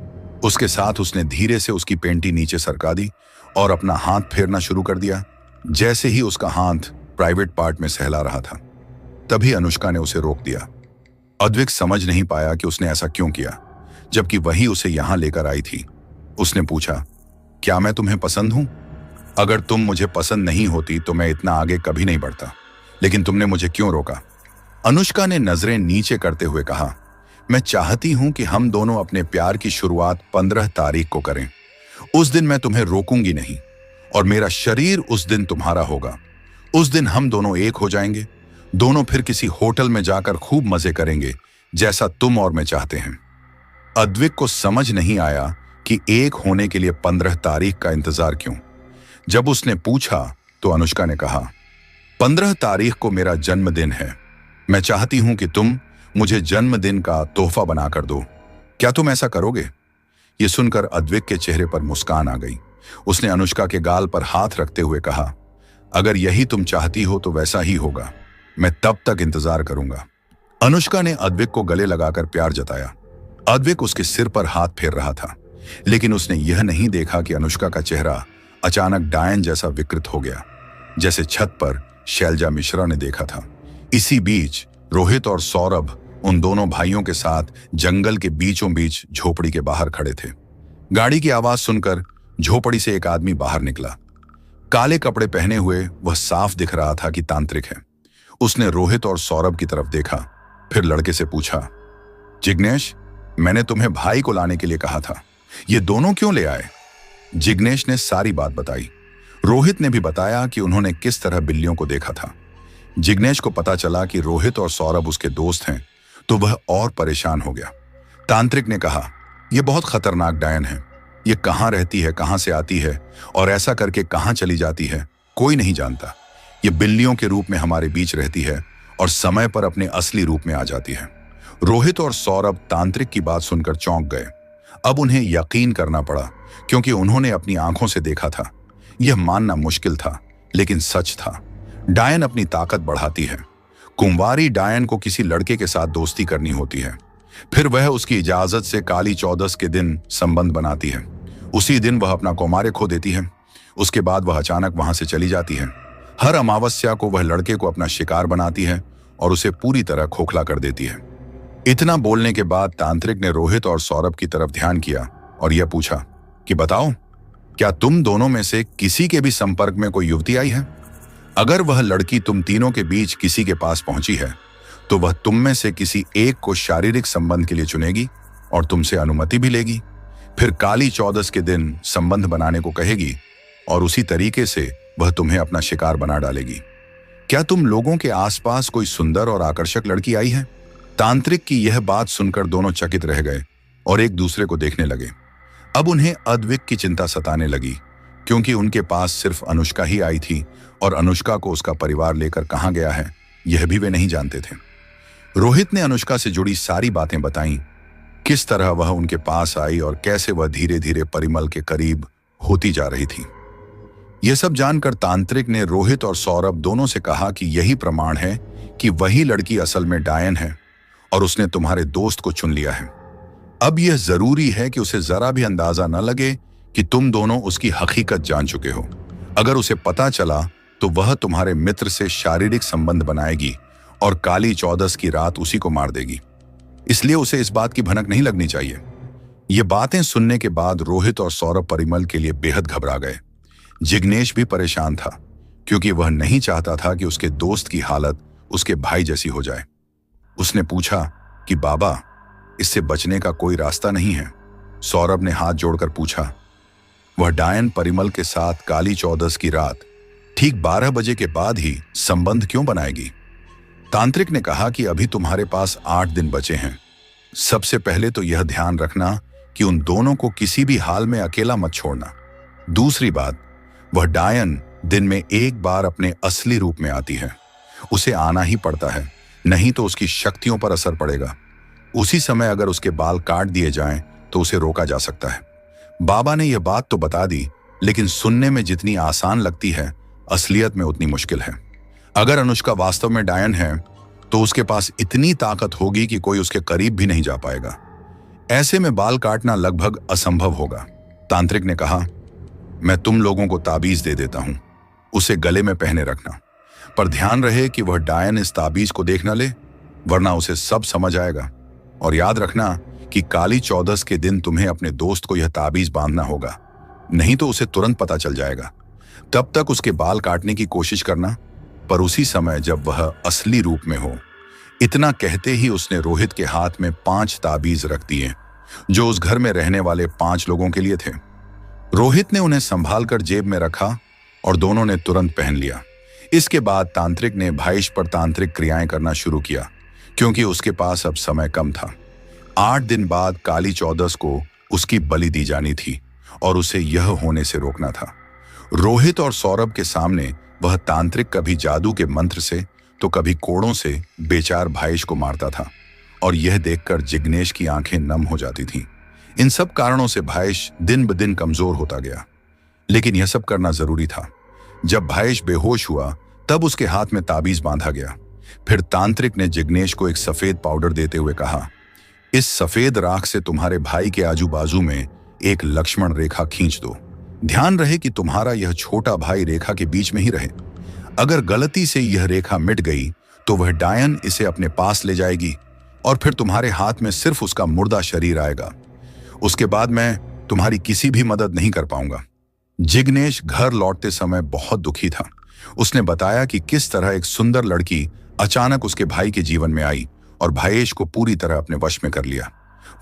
उसके साथ उसने धीरे से उसकी पेंटी नीचे सरका दी और अपना हाथ फेरना शुरू कर दिया, जैसे ही उसका हाथ प्राइवेट पार्ट में सहला रहा था। तभी अनुष्का ने उसे रोक दिया। अद्विक समझ नहीं पाया कि उसने ऐसा क्यों किया, जबकि वही उसे यहां लेकर आई थी। उसने पूछा, क्या मैं तुम्हें पसंद हूं? अगर तुम मुझे पसंद नहीं होती तो मैं इतना आगे कभी नहीं बढ़ता, लेकिन तुमने मुझे क्यों रोका? अनुष्का ने नजरें नीचे करते हुए कहा, मैं चाहती हूं कि हम दोनों अपने प्यार की शुरुआत 15 तारीख को करें। उस दिन मैं तुम्हें रोकूंगी नहीं और मेरा शरीर उस दिन तुम्हारा होगा। उस दिन हम दोनों एक हो जाएंगे। दोनों फिर किसी होटल में जाकर खूब मजे करेंगे, जैसा तुम और मैं चाहते हैं। अद्विक को समझ नहीं आया कि एक होने के लिए 15 तारीख का इंतजार क्यों। जब उसने पूछा तो अनुष्का ने कहा, 15 तारीख को मेरा जन्मदिन है। मैं चाहती हूं कि तुम मुझे जन्मदिन का तोहफा बनाकर दो। क्या तुम ऐसा करोगे? यह सुनकर अद्विक के चेहरे पर मुस्कान आ गई। उसने अनुष्का के गाल पर हाथ रखते हुए कहा, अगर यही तुम चाहती हो तो वैसा ही होगा। मैं तब तक इंतजार करूंगा। अनुष्का ने अद्विक को गले लगाकर प्यार जताया। अद्विक उसके सिर पर हाथ फेर रहा था, लेकिन उसने यह नहीं देखा कि अनुष्का का चेहरा अचानक डायन जैसा विकृत हो गया, जैसे छत पर शैलजा मिश्रा ने देखा था। इसी बीच रोहित और सौरभ उन दोनों भाइयों के साथ जंगल के बीचों बीच झोपड़ी के बाहर खड़े थे। गाड़ी की आवाज सुनकर झोपड़ी से एक आदमी बाहर निकला। काले कपड़े पहने हुए वह साफ दिख रहा था कि तांत्रिक है। उसने रोहित और सौरभ की तरफ देखा, फिर लड़के से पूछा, जिग्नेश, मैंने तुम्हें भाई को लाने के लिए कहा था, ये दोनों क्यों ले आए? जिग्नेश ने सारी बात बताई। रोहित ने भी बताया कि उन्होंने किस तरह बिल्लियों को देखा था। जिग्नेश को पता चला कि रोहित और सौरभ उसके दोस्त हैं, तो वह और परेशान हो गया। तांत्रिक ने कहा, यह बहुत खतरनाक डायन है। ये कहां रहती है, कहां से आती है और ऐसा करके कहां चली जाती है, कोई नहीं जानता। ये बिल्लियों के रूप में हमारे बीच रहती है और समय पर अपने असली रूप में आ जाती है। रोहित और सौरभ तांत्रिक की बात सुनकर चौंक गए। अब उन्हें यकीन करना पड़ा, क्योंकि उन्होंने अपनी आंखों से देखा था। यह मानना मुश्किल था, लेकिन सच था। डायन अपनी ताकत बढ़ाती है। कुंवारी डायन को किसी लड़के के साथ दोस्ती करनी होती है, फिर वह उसकी इजाजत से काली चौदस के दिन संबंध बनाती है। उसी दिन वह अपना कौमार्य खो देती है। उसके बाद वह अचानक वहां से चली जाती है। हर अमावस्या को वह लड़के को अपना शिकार बनाती है और उसे पूरी तरह खोखला कर देती है। इतना बोलने के बाद तांत्रिक ने रोहित और सौरभ की तरफ ध्यान किया और यह पूछा कि बताओ, क्या तुम दोनों में से किसी के भी संपर्क में कोई युवती आई है? अगर वह लड़की तुम तीनों के बीच किसी के पास पहुंची है, तो वह तुम में से किसी एक को शारीरिक संबंध के लिए चुनेगी और तुमसे अनुमति भी लेगी। फिर काली चौदस के दिन संबंध बनाने को कहेगी और उसी तरीके से वह तुम्हें अपना शिकार बना डालेगी। क्या तुम लोगों के आसपास कोई सुंदर और आकर्षक लड़की आई है? तांत्रिक की यह बात सुनकर दोनों चकित रह गए और एक दूसरे को देखने लगे। अब उन्हें अद्विक की चिंता सताने लगी, क्योंकि उनके पास सिर्फ अनुष्का ही आई थी और अनुष्का को उसका परिवार लेकर कहां गया है, यह भी वे नहीं जानते थे। रोहित ने अनुष्का से जुड़ी सारी बातें बताईं, किस तरह वह उनके पास आई और कैसे वह धीरे धीरे परिमल के करीब होती जा रही थी। यह सब जानकर तांत्रिक ने रोहित और सौरभ दोनों से कहा कि यही प्रमाण है कि वही लड़की असल में डायन है और उसने तुम्हारे दोस्त को चुन लिया है। अब यह जरूरी है कि उसे जरा भी अंदाजा न लगे कि तुम दोनों उसकी हकीकत जान चुके हो। अगर उसे पता चला तो वह तुम्हारे मित्र से शारीरिक संबंध बनाएगी और काली चौदस की रात उसी को मार देगी। इसलिए उसे इस बात की भनक नहीं लगनी चाहिए। ये बातें सुनने के बाद रोहित और सौरभ परिमल के लिए बेहद घबरा गए। जिग्नेश भी परेशान था क्योंकि वह नहीं चाहता था कि उसके दोस्त की हालत उसके भाई जैसी हो जाए। उसने पूछा कि बाबा, इससे बचने का कोई रास्ता नहीं है? सौरभ ने हाथ जोड़कर पूछा। वह डायन परिमल के साथ काली चौदस की रात ठीक 12 बजे के बाद ही संबंध क्यों बनाएगी? तांत्रिक ने कहा कि अभी तुम्हारे पास 8 दिन बचे हैं। सबसे पहले तो यह ध्यान रखना कि उन दोनों को किसी भी हाल में अकेला मत छोड़ना। दूसरी बात, वह डायन दिन में एक बार अपने असली रूप में आती है। उसे आना ही पड़ता है, नहीं तो उसकी शक्तियों पर असर पड़ेगा। उसी समय अगर उसके बाल काट दिए जाएं तो उसे रोका जा सकता है। बाबा ने यह बात तो बता दी, लेकिन सुनने में जितनी आसान लगती है, असलियत में उतनी मुश्किल है। अगर अनुष्का वास्तव में डायन है तो उसके पास इतनी ताकत होगी कि कोई उसके करीब भी नहीं जा पाएगा। ऐसे में बाल काटना लगभग असंभव होगा। तांत्रिक ने कहा, मैं तुम लोगों को ताबीज दे देता हूं, उसे गले में पहने रखना, पर ध्यान रहे कि वह डायन इस ताबीज को देख न ले, वरना उसे सब समझ आएगा। और याद रखना कि काली चौदस के दिन तुम्हें अपने दोस्त को यह ताबीज बांधना होगा, नहीं तो उसे तुरंत पता चल जाएगा। तब तक उसके बाल काटने की कोशिश करना, पर उसी समय जब वह असली रूप में हो। इतना कहते ही उसने रोहित के हाथ में 5 ताबीज रख दिए, जो उस घर में रहने वाले 5 लोगों के लिए थे। रोहित ने उन्हें संभाल कर जेब में रखा और दोनों ने तुरंत पहन लिया। इसके बाद तांत्रिक ने भाईश पर तांत्रिक क्रियाएं करना शुरू किया, क्योंकि उसके पास अब समय कम था। 8 दिन बाद काली चौदस को उसकी बलि दी जानी थी और उसे यह होने से रोकना था। रोहित और सौरभ के सामने वह तांत्रिक कभी जादू के मंत्र से तो कभी कोड़ों से बेचार भाईश को मारता था, और यह देखकर जिग्नेश की आंखें नम हो जाती थीं। इन सब कारणों से भाईश दिन ब दिन कमजोर होता गया, लेकिन यह सब करना जरूरी था। जब भाईश बेहोश हुआ तब उसके हाथ में ताबीज बांधा गया। फिर तांत्रिक ने जिग्नेश को एक सफेद पाउडर देते हुए कहा, इस सफेद राख से तुम्हारे भाई के आजू बाजू में एक लक्ष्मण रेखा खींच दो। ध्यान रहे कि तुम्हारा यह छोटा भाई रेखा के बीच में ही रहे। अगर गलती से यह रेखा मिट गई तो वह डायन इसे अपने पास ले जाएगी और फिर तुम्हारे हाथ में सिर्फ उसका मुर्दा शरीर आएगा। उसके बाद मैं तुम्हारी किसी भी मदद नहीं कर पाऊंगा। जिग्नेश घर लौटते समय बहुत दुखी था। उसने बताया कि किस तरह एक सुंदर लड़की अचानक उसके भाई के जीवन में आई और भाईश को पूरी तरह अपने वश में कर लिया।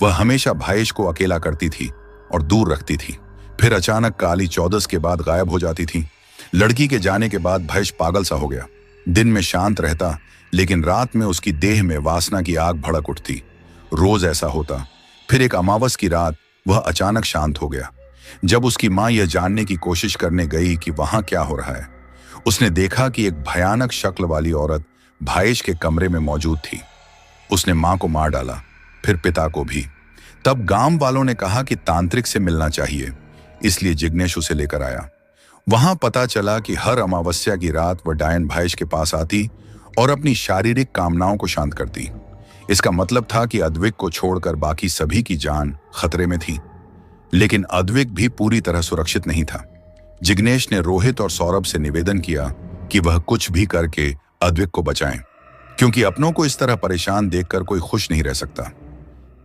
वह हमेशा भाईश को अकेला करती थी और दूर रखती थी, फिर अचानक काली चौदस के बाद गायब हो जाती थी। लड़की के जाने के बाद भाईश पागल सा हो गया। दिन में शांत रहता, लेकिन रात में उसकी देह में वासना की आग भड़क उठती। रोज ऐसा होता। फिर एक अमावस की रात वह अचानक शांत हो गया। जब उसकी मां यह जानने की कोशिश करने गई कि वहां क्या हो रहा है, उसने देखा कि एक भयानक शक्ल वाली औरत भाईश के कमरे में मौजूद थी। उसने मां को मार डाला, फिर पिता को भी। तब गांव वालों ने कहा कि तांत्रिक से मिलना चाहिए, इसलिए जिग्नेश उसे लेकर आया। वहां पता चला कि हर अमावस्या की रात वह डायन भाईश के पास आती और अपनी शारीरिक कामनाओं को शांत करती। इसका मतलब था कि अद्विक को छोड़कर बाकी सभी की जान खतरे में थी, लेकिन अद्विक भी पूरी तरह सुरक्षित नहीं था। जिग्नेश ने रोहित और सौरभ से निवेदन किया कि वह कुछ भी करके अद्विक को बचाएं, क्योंकि अपनों को इस तरह परेशान देखकर कोई खुश नहीं रह सकता।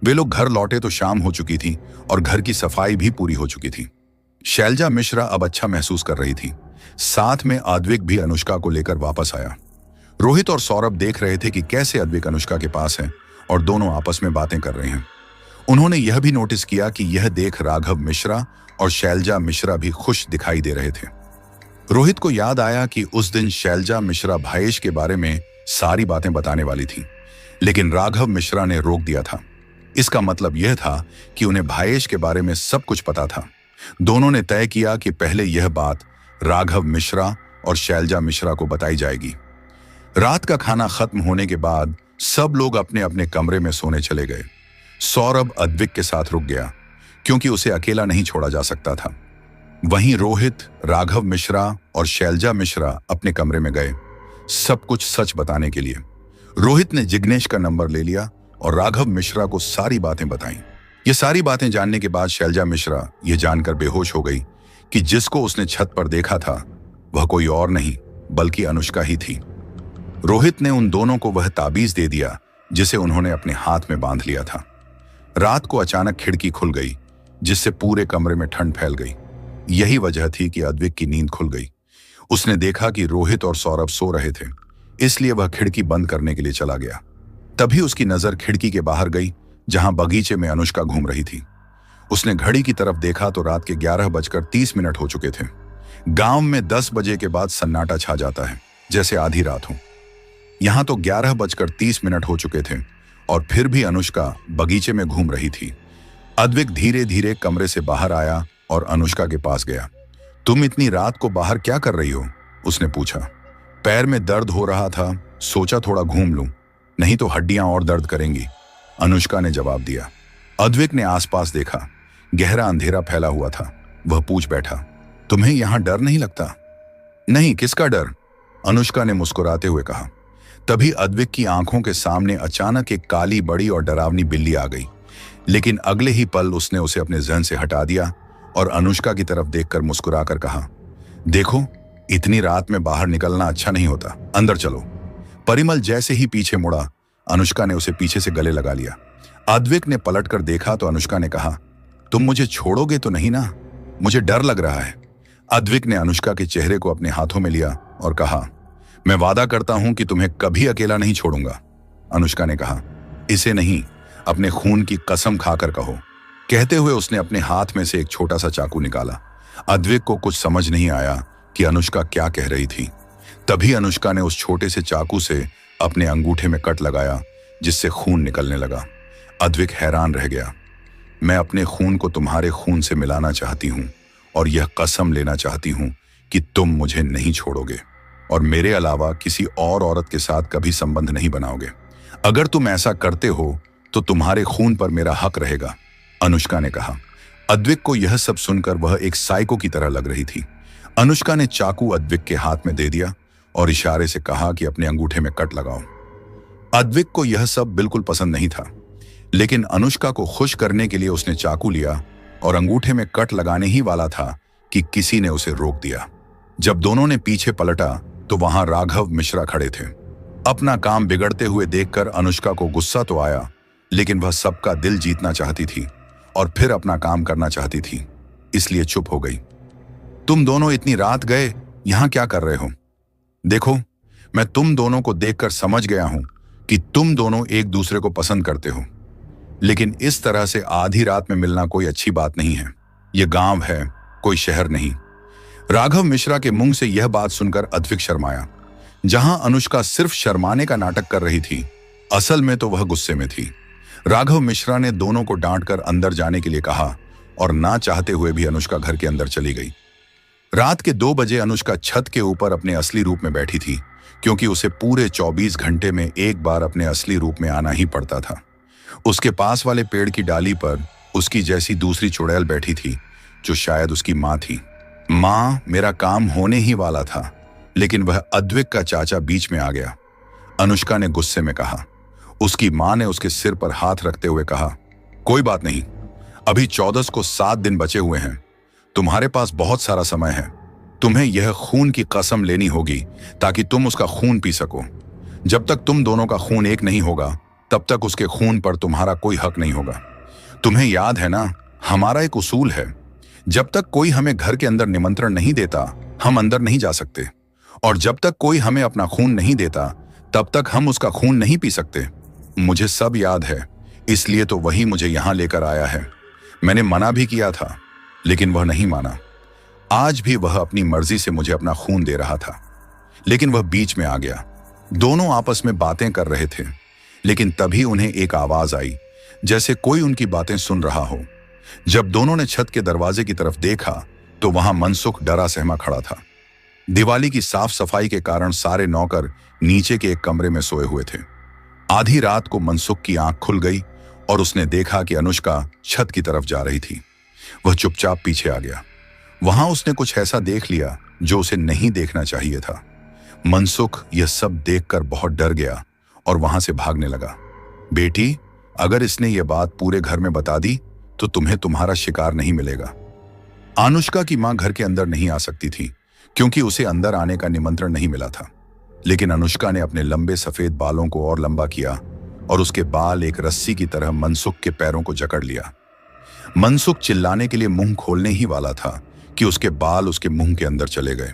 वे लोग घर लौटे तो शाम हो चुकी थी और घर की सफाई भी पूरी हो चुकी थी। शैलजा मिश्रा अब अच्छा महसूस कर रही थी। साथ में अद्विक भी अनुष्का को लेकर वापस आया। रोहित और सौरभ देख रहे थे कि कैसे अद्विक अनुष्का के पास है और दोनों आपस में बातें कर रहे हैं। उन्होंने यह भी नोटिस किया कि यह देख राघव मिश्रा और शैलजा मिश्रा भी खुश दिखाई दे रहे थे। रोहित को याद आया कि उस दिन शैलजा मिश्रा भाईश के बारे में सारी बातें बताने वाली थी, लेकिन राघव मिश्रा ने रोक दिया था। इसका मतलब यह था कि उन्हें भाईश के बारे में सब कुछ पता था। दोनों ने तय किया कि पहले यह बात राघव मिश्रा और शैलजा मिश्रा को बताई जाएगी। रात का खाना खत्म होने के बाद सब लोग अपने अपने कमरे में सोने चले गए। सौरभ अद्विक के साथ रुक गया, क्योंकि उसे अकेला नहीं छोड़ा जा सकता था। वहीं रोहित, राघव मिश्रा और शैलजा मिश्रा अपने कमरे में गए सब कुछ सच बताने के लिए। रोहित ने जिग्नेश का नंबर ले लिया और राघव मिश्रा को सारी बातें बताईं। ये सारी बातें जानने के बाद शैलजा मिश्रा ये जानकर बेहोश हो गई कि जिसको उसने छत पर देखा था वह कोई और नहीं बल्कि अनुष्का ही थी। रोहित ने उन दोनों को वह ताबीज दे दिया जिसे उन्होंने अपने हाथ में बांध लिया था। रात को अचानक खिड़की खुल गई जिससे पूरे कमरे में ठंड फैल गई। यही वजह थी कि अद्विक की नींद खुल गई। उसने देखा कि रोहित और सौरभ सो रहे थे, इसलिए वह खिड़की बंद करने के लिए चला गया। तभी उसकी नजर खिड़की के बाहर गई जहां बगीचे में अनुष्का घूम रही थी। उसने घड़ी की तरफ देखा तो रात के 11:30 हो चुके थे। गांव में 10 बजे के बाद सन्नाटा छा जाता है, जैसे आधी रात हो। यहां तो 11:30 हो चुके थे और फिर भी अनुष्का बगीचे में घूम रही थी। अद्विक धीरे धीरे कमरे से बाहर आया और अनुष्का के पास गया। तुम इतनी रात को बाहर क्या कर रही हो? उसने पूछा। पैर में दर्द हो रहा था, सोचा थोड़ा घूम लूं, नहीं तो हड्डियां और दर्द करेंगी, अनुष्का ने जवाब दिया। अद्विक ने आसपास देखा। गहरा अंधेरा फैला हुआ था। वह पूछ बैठा, तुम्हें यहां डर नहीं लगता? नहीं, किसका डर? अनुष्का ने मुस्कुराते हुए कहा। तभी अद्विक की आंखों के सामने अचानक एक काली बड़ी और डरावनी बिल्ली आ गई, लेकिन अगले ही पल उसने उसे अपने जहन से हटा दिया और अनुष्का की तरफ देखकर मुस्कुराकर कहा, देखो, इतनी रात में बाहर निकलना अच्छा नहीं होता, अंदर चलो। परिमल जैसे ही पीछे मुड़ा, अनुष्का ने उसे पीछे से गले लगा लिया। अद्विक ने पलटकर देखा तो अनुष्का ने कहा, तुम मुझे छोड़ोगे तो नहीं ना? मुझे डर लग रहा है। अद्विक ने अनुष्का के चेहरे को अपने हाथों में लिया और कहा, मैं वादा करता हूं कि तुम्हें कभी अकेला नहीं छोड़ूंगा। अनुष्का ने कहा, इसे नहीं, अपने खून की कसम खाकर कहो। कहते हुए उसने अपने हाथ में से एक छोटा सा चाकू निकाला। अद्विक को कुछ समझ नहीं आया कि अनुष्का क्या कह रही थी। तभी अनुष्का ने उस छोटे से चाकू से अपने अंगूठे में कट लगाया जिससे खून निकलने लगा। अद्विक हैरान रह गया। मैं अपने खून को तुम्हारे खून से मिलाना चाहती हूँ और यह कसम लेना चाहती हूँ कि तुम मुझे नहीं छोड़ोगे और मेरे अलावा किसी और औरत के साथ कभी संबंध नहीं बनाओगे। अगर तुम ऐसा करते हो तो तुम्हारे खून पर मेरा हक रहेगा, अनुष्का ने कहा। अद्विक को यह सब सुनकर वह एक साइको की तरह लग रही थी। अनुष्का ने चाकू अद्विक के हाथ में दे दिया और इशारे से कहा कि अपने अंगूठे में कट लगाओ। अद्विक को यह सब बिल्कुल पसंद नहीं था, लेकिन अनुष्का को खुश करने के लिए उसने चाकू लिया और अंगूठे में कट लगाने ही वाला था कि किसी ने उसे रोक दिया। जब दोनों ने पीछे पलटा तो वहां राघव मिश्रा खड़े थे। अपना काम बिगड़ते हुए देखकर अनुष्का को गुस्सा तो आया, लेकिन वह सबका दिल जीतना चाहती थी और फिर अपना काम करना चाहती थी, इसलिए चुप हो गई। तुम दोनों इतनी रात गए यहां क्या कर रहे हो? देखो, मैं तुम दोनों को देखकर समझ गया हूं कि तुम दोनों एक दूसरे को पसंद करते हो, लेकिन इस तरह से आधी रात में मिलना कोई अच्छी बात नहीं है। यह गांव है, कोई शहर नहीं। राघव मिश्रा के मुंह से यह बात सुनकर अद्विक शर्माया। जहां अनुष्का सिर्फ शर्माने का नाटक कर रही थी, असल में तो वह गुस्से में थी। राघव मिश्रा ने दोनों को डांटकर अंदर जाने के लिए कहा और ना चाहते हुए भी अनुष्का घर के अंदर चली गई। रात के 2 बजे अनुष्का छत के ऊपर अपने असली रूप में बैठी थी, क्योंकि उसे पूरे 24 घंटे में एक बार अपने असली रूप में आना ही पड़ता था। उसके पास वाले पेड़ की डाली पर उसकी जैसी दूसरी चुड़ैल बैठी थी, जो शायद उसकी माँ थी। माँ, मेरा काम होने ही वाला था, लेकिन वह अद्विक का चाचा बीच में आ गया, अनुष्का ने गुस्से में कहा। उसकी माँ ने उसके सिर पर हाथ रखते हुए कहा, कोई बात नहीं, अभी 14 को 7 दिन बचे हुए हैं, तुम्हारे पास बहुत सारा समय है। तुम्हें यह खून की कसम लेनी होगी ताकि तुम उसका खून पी सको। जब तक तुम दोनों का खून एक नहीं होगा, तब तक उसके खून पर तुम्हारा कोई हक नहीं होगा। तुम्हें याद है ना, हमारा एक उसूल है, जब तक कोई हमें घर के अंदर निमंत्रण नहीं देता, हम अंदर नहीं जा सकते, और जब तक कोई हमें अपना खून नहीं देता, तब तक हम उसका खून नहीं पी सकते। मुझे सब याद है, इसलिए तो वही मुझे यहां लेकर आया है। मैंने मना भी किया था, लेकिन वह नहीं माना। आज भी वह अपनी मर्जी से मुझे अपना खून दे रहा था, लेकिन वह बीच में आ गया। दोनों आपस में बातें कर रहे थे, लेकिन तभी उन्हें एक आवाज आई, जैसे कोई उनकी बातें सुन रहा हो। जब दोनों ने छत के दरवाजे की तरफ देखा तो वहां मनसुख डरा सहमा खड़ा था। दिवाली की साफ सफाई के कारण सारे नौकर नीचे के एक कमरे में सोए हुए थे। आधी रात को मनसुख की आंख खुल गई और उसने देखा कि अनुष्का छत की तरफ जा रही थी। वह चुपचाप पीछे आ गया। वहां उसने कुछ ऐसा देख लिया जो उसे नहीं देखना चाहिए था। मनसुख यह सब देखकर बहुत डर गया और वहां से भागने लगा। बेटी, अगर इसने यह बात पूरे घर में बता दी तो तुम्हें तुम्हारा शिकार नहीं मिलेगा। अनुष्का की मां घर के अंदर नहीं आ सकती थी क्योंकि उसे अंदर आने का निमंत्रण नहीं मिला था। लेकिन अनुष्का ने अपने लंबे सफेद बालों को और लंबा किया और उसके बाल एक रस्सी की तरह मनसुख के पैरों को जकड़ लिया। मनसुख चिल्लाने के लिए मुंह खोलने ही वाला था कि उसके बाल उसके मुंह के अंदर चले गए।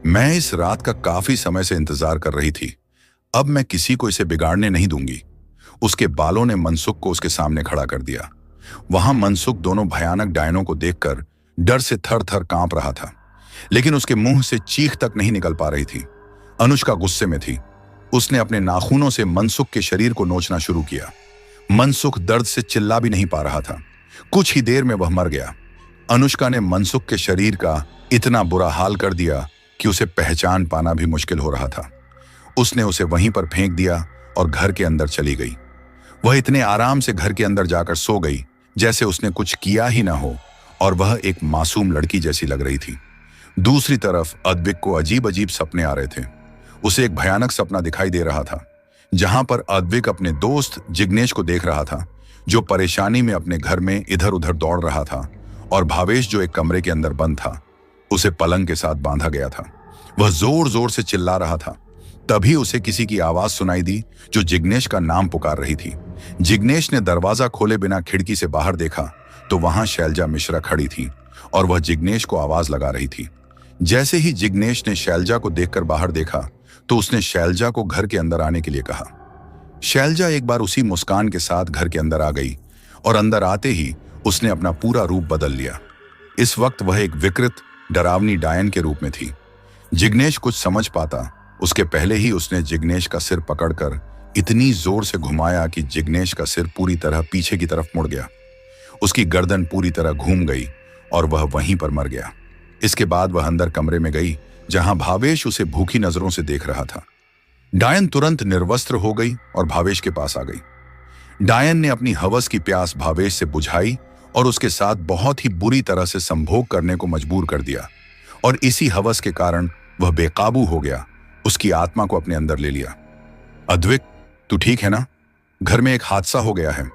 मैं इस रात का काफी समय से इंतजार कर रही थी। अब मैं किसी को इसे बिगाड़ने नहीं दूंगी। उसके बालों ने मनसुख को उसके सामने खड़ा कर दिया। वहां मनसुख दोनों भयानक डायनों को देखकर डर से थर थर कांप रहा था, लेकिन उसके मुंह से चीख तक नहीं निकल पा रही थी। अनुष्का गुस्से में थी। उसने अपने नाखूनों से मनसुख के शरीर को नोचना शुरू किया। मनसुख दर्द से चिल्ला भी नहीं पा रहा था। कुछ ही देर में वह मर गया। अनुष्का ने मनसुख के शरीर का इतना बुरा हाल कर दिया कि उसे पहचान पाना भी मुश्किल हो रहा था। उसने उसे वहीं पर फेंक दिया और घर के अंदर चली गई। वह इतने आराम से घर के अंदर जाकर सो गई जैसे उसने कुछ किया ही ना हो और वह एक मासूम लड़की जैसी लग रही थी। दूसरी तरफ अद्विक को अजीब अजीब सपने आ रहे थे। उसे एक भयानक सपना दिखाई दे रहा था जहां पर अद्विक अपने दोस्त जिग्नेश को देख रहा था, जो परेशानी में अपने घर में इधर उधर दौड़ रहा था, और भावेश जो एक कमरे के अंदर बंद था, उसे पलंग के साथ बांधा गया था। वह जोर जोर से चिल्ला रहा था। तभी उसे किसी की आवाज सुनाई दी जो जिग्नेश का नाम पुकार रही थी। जिग्नेश ने दरवाजा खोले बिना खिड़की से बाहर देखा तो वहां शैलजा मिश्रा खड़ी थी और वह जिग्नेश को आवाज लगा रही थी। जैसे ही जिग्नेश ने शैलजा को देखकर बाहर देखा तो उसने शैलजा को घर के अंदर आने के लिए कहा। शैलजा एक बार उसी मुस्कान के साथ घर के अंदर आ गई और अंदर आते ही उसने अपना पूरा रूप बदल लिया। इस वक्त वह एक विकृत डरावनी डायन के रूप में थी। जिग्नेश कुछ समझ पाता उसके पहले ही उसने जिग्नेश का सिर पकड़कर इतनी जोर से घुमाया कि जिग्नेश का सिर पूरी तरह पीछे की तरफ मुड़ गया। उसकी गर्दन पूरी तरह घूम गई और वह वहीं पर मर गया। इसके बाद वह अंदर कमरे में गई जहां भावेश उसे भूखी नजरों से देख रहा था। डायन तुरंत निर्वस्त्र हो गई और भावेश के पास आ गई। डायन ने अपनी हवस की प्यास भावेश से बुझाई और उसके साथ बहुत ही बुरी तरह से संभोग करने को मजबूर कर दिया, और इसी हवस के कारण वह बेकाबू हो गया, उसकी आत्मा को अपने अंदर ले लिया। अद्विक, तू ठीक है ना? घर में एक हादसा हो गया है।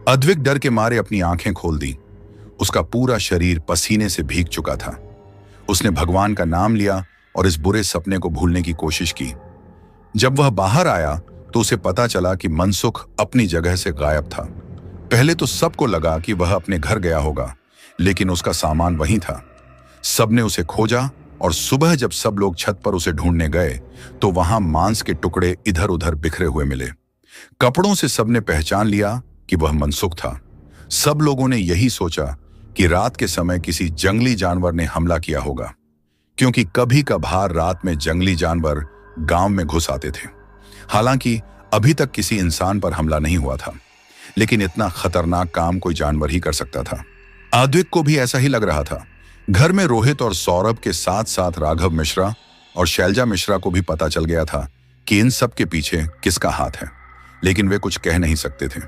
अद्विक डर के मारे अपनी आंखें खोल दी। उसका पूरा शरीर पसीने से भीग चुका था। उसने भगवान का नाम लिया और इस बुरे सपने को भूलने की कोशिश की। जब वह बाहर आया तो उसे पता चला कि मनसुख अपनी जगह से गायब था। पहले तो सबको लगा कि वह अपने घर गया होगा, लेकिन उसका सामान वहीं था। सबने उसे खोजा और सुबह जब सब लोग छत पर उसे ढूंढने गए तो वहां मांस के टुकड़े इधर उधर बिखरे हुए मिले। कपड़ों से सबने पहचान लिया कि वह मनसुख था। सब लोगों ने यही सोचा कि रात के समय किसी जंगली जानवर ने हमला किया होगा, क्योंकि कभी कभार रात में जंगली जानवर गांव में घुस आते थे। हालांकि अभी तक किसी इंसान पर हमला नहीं हुआ था, लेकिन इतना खतरनाक काम कोई जानवर ही कर सकता था। अद्विक को भी ऐसा ही लग रहा था। घर में रोहित और सौरभ के साथ साथ राघव मिश्रा और शैलजा मिश्रा को भी पता चल गया था कि इन सब के पीछे किसका हाथ है, लेकिन वे कुछ कह नहीं सकते थे।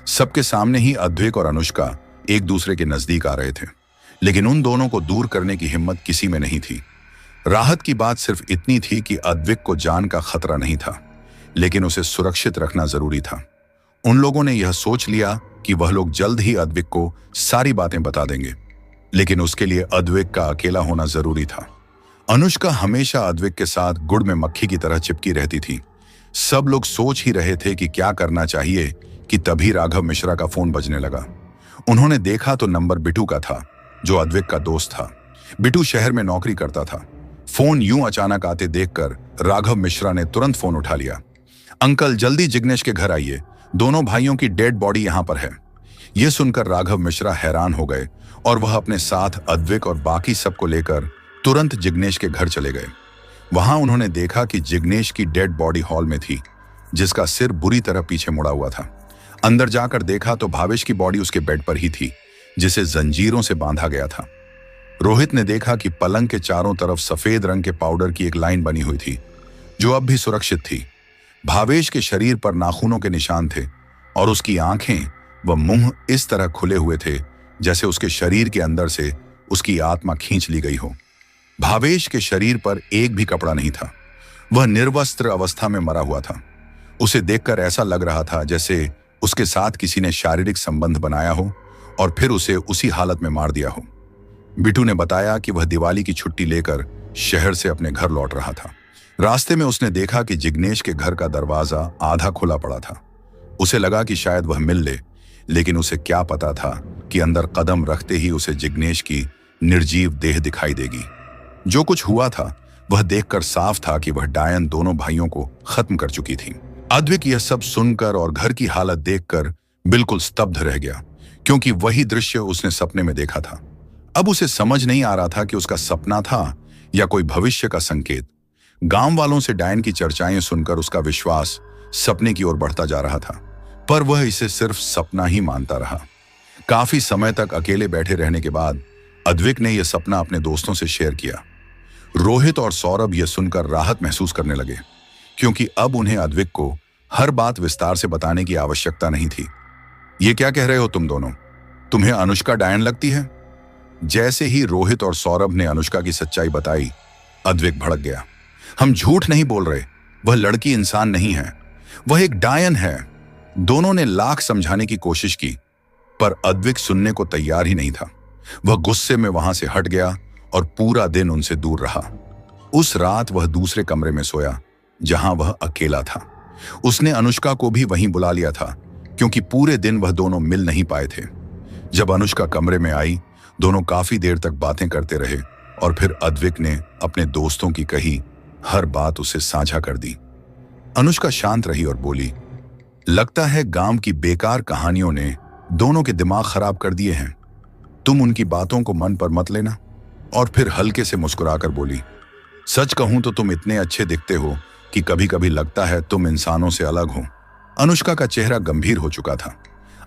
सबके सामने ही अद्विक और अनुष्का एक दूसरे के नजदीक आ रहे थे, लेकिन उन दोनों को दूर करने की हिम्मत किसी में नहीं थी। राहत की बात सिर्फ इतनी थी कि अद्विक को जान का खतरा नहीं था, लेकिन उसे सुरक्षित रखना जरूरी था। उन लोगों ने यह सोच लिया कि वह लोग जल्द ही अद्विक को सारी बातें बता देंगे, लेकिन उसके लिए अद्विक का अकेला होना जरूरी था। अनुष्का हमेशा अद्विक के साथ गुड़ में मक्खी की तरह चिपकी रहती थी। सब लोग सोच ही रहे थे कि क्या करना चाहिए कि तभी राघव मिश्रा का फोन बजने लगा। उन्होंने देखा तो नंबर बिटू का था, जो अद्विक का दोस्त था। बिटू शहर में नौकरी करता था। फोन यूं अचानक आते देखकर राघव मिश्रा ने तुरंत फोन उठा लिया। अंकल, जल्दी जिग्नेश के घर आइए, दोनों भाइयों की डेड बॉडी यहां पर है। यह सुनकर राघव मिश्रा हैरान हो गए और वह अपने साथ अद्विक और बाकी सबको लेकर तुरंत जिग्नेश के घर चले गए। वहां उन्होंने देखा कि जिग्नेश की डेड बॉडी हॉल में थी, जिसका सिर बुरी तरह पीछे मुड़ा हुआ था। अंदर जाकर देखा तो भावेश की बॉडी उसके बेड पर ही थी, जिसे जंजीरों से बांधा गया था। रोहित ने देखा कि पलंग के चारों तरफ सफेद रंग के पाउडर की एक लाइन बनी हुई थी, जो अब भी सुरक्षित थी। भावेश के शरीर पर नाखूनों के निशान थे और उसकी आंखें व मुंह इस तरह खुले हुए थे जैसे उसके शरीर के अंदर से उसकी आत्मा खींच ली गई हो। भावेश के शरीर पर एक भी कपड़ा नहीं था। वह निर्वस्त्र अवस्था में मरा हुआ था। उसे देखकर ऐसा लग रहा था जैसे उसके साथ किसी ने शारीरिक संबंध बनाया हो और फिर उसे उसी हालत में मार दिया हो। बिट्टू ने बताया कि वह दिवाली की छुट्टी लेकर शहर से अपने घर लौट रहा था। रास्ते में उसने देखा कि जिग्नेश के घर का दरवाजा आधा खुला पड़ा था। उसे लगा कि शायद वह मिल ले, लेकिन उसे क्या पता था कि अंदर कदम रखते ही उसे जिग्नेश की निर्जीव देह दिखाई देगी। जो कुछ हुआ था वह देखकर साफ था कि वह डायन दोनों भाइयों को खत्म कर चुकी थी। अद्विक यह सब सुनकर और घर की हालत देखकर बिल्कुल स्तब्ध रह गया, क्योंकि वही दृश्य उसने सपने में देखा था। अब उसे समझ नहीं आ रहा था कि उसका सपना था या कोई भविष्य का संकेत। गांव वालों से डायन की चर्चाएं सुनकर उसका विश्वास सपने की ओर बढ़ता जा रहा था, पर वह इसे सिर्फ सपना ही मानता रहा। काफी समय तक अकेले बैठे रहने के बाद अद्विक ने यह सपना अपने दोस्तों से शेयर किया। रोहित और सौरभ यह सुनकर राहत महसूस करने लगे, क्योंकि अब उन्हें अद्विक को हर बात विस्तार से बताने की आवश्यकता नहीं थी। ये क्या कह रहे हो तुम दोनों? तुम्हें अनुष्का डायन लगती है? जैसे ही रोहित और सौरभ ने अनुष्का की सच्चाई बताई, अद्विक भड़क गया। हम झूठ नहीं बोल रहे, वह लड़की इंसान नहीं है, वह एक डायन है। दोनों ने लाख समझाने की कोशिश की, पर अद्विक सुनने को तैयार ही नहीं था। वह गुस्से में वहां से हट गया और पूरा दिन उनसे दूर रहा। उस रात वह दूसरे कमरे में सोया, जहां वह अकेला था। उसने अनुष्का को भी वहीं बुला लिया था, क्योंकि पूरे दिन वह दोनों मिल नहीं पाए थे। जब अनुष्का कमरे में आई, दोनों काफी देर तक बातें करते रहे और फिर अद्विक ने अपने दोस्तों की कही हर बात उसे साझा कर दी। अनुष्का शांत रही और बोली, लगता है गांव की बेकार कहानियों ने दोनों के दिमाग खराब कर दिए हैं। तुम उनकी बातों को मन पर मत लेना। और फिर हल्के से मुस्कुराकर बोली, सच कहूं तो तुम इतने अच्छे दिखते हो कि कभी कभी लगता है तुम इंसानों से अलग हो। अनुष्का का चेहरा गंभीर हो चुका था।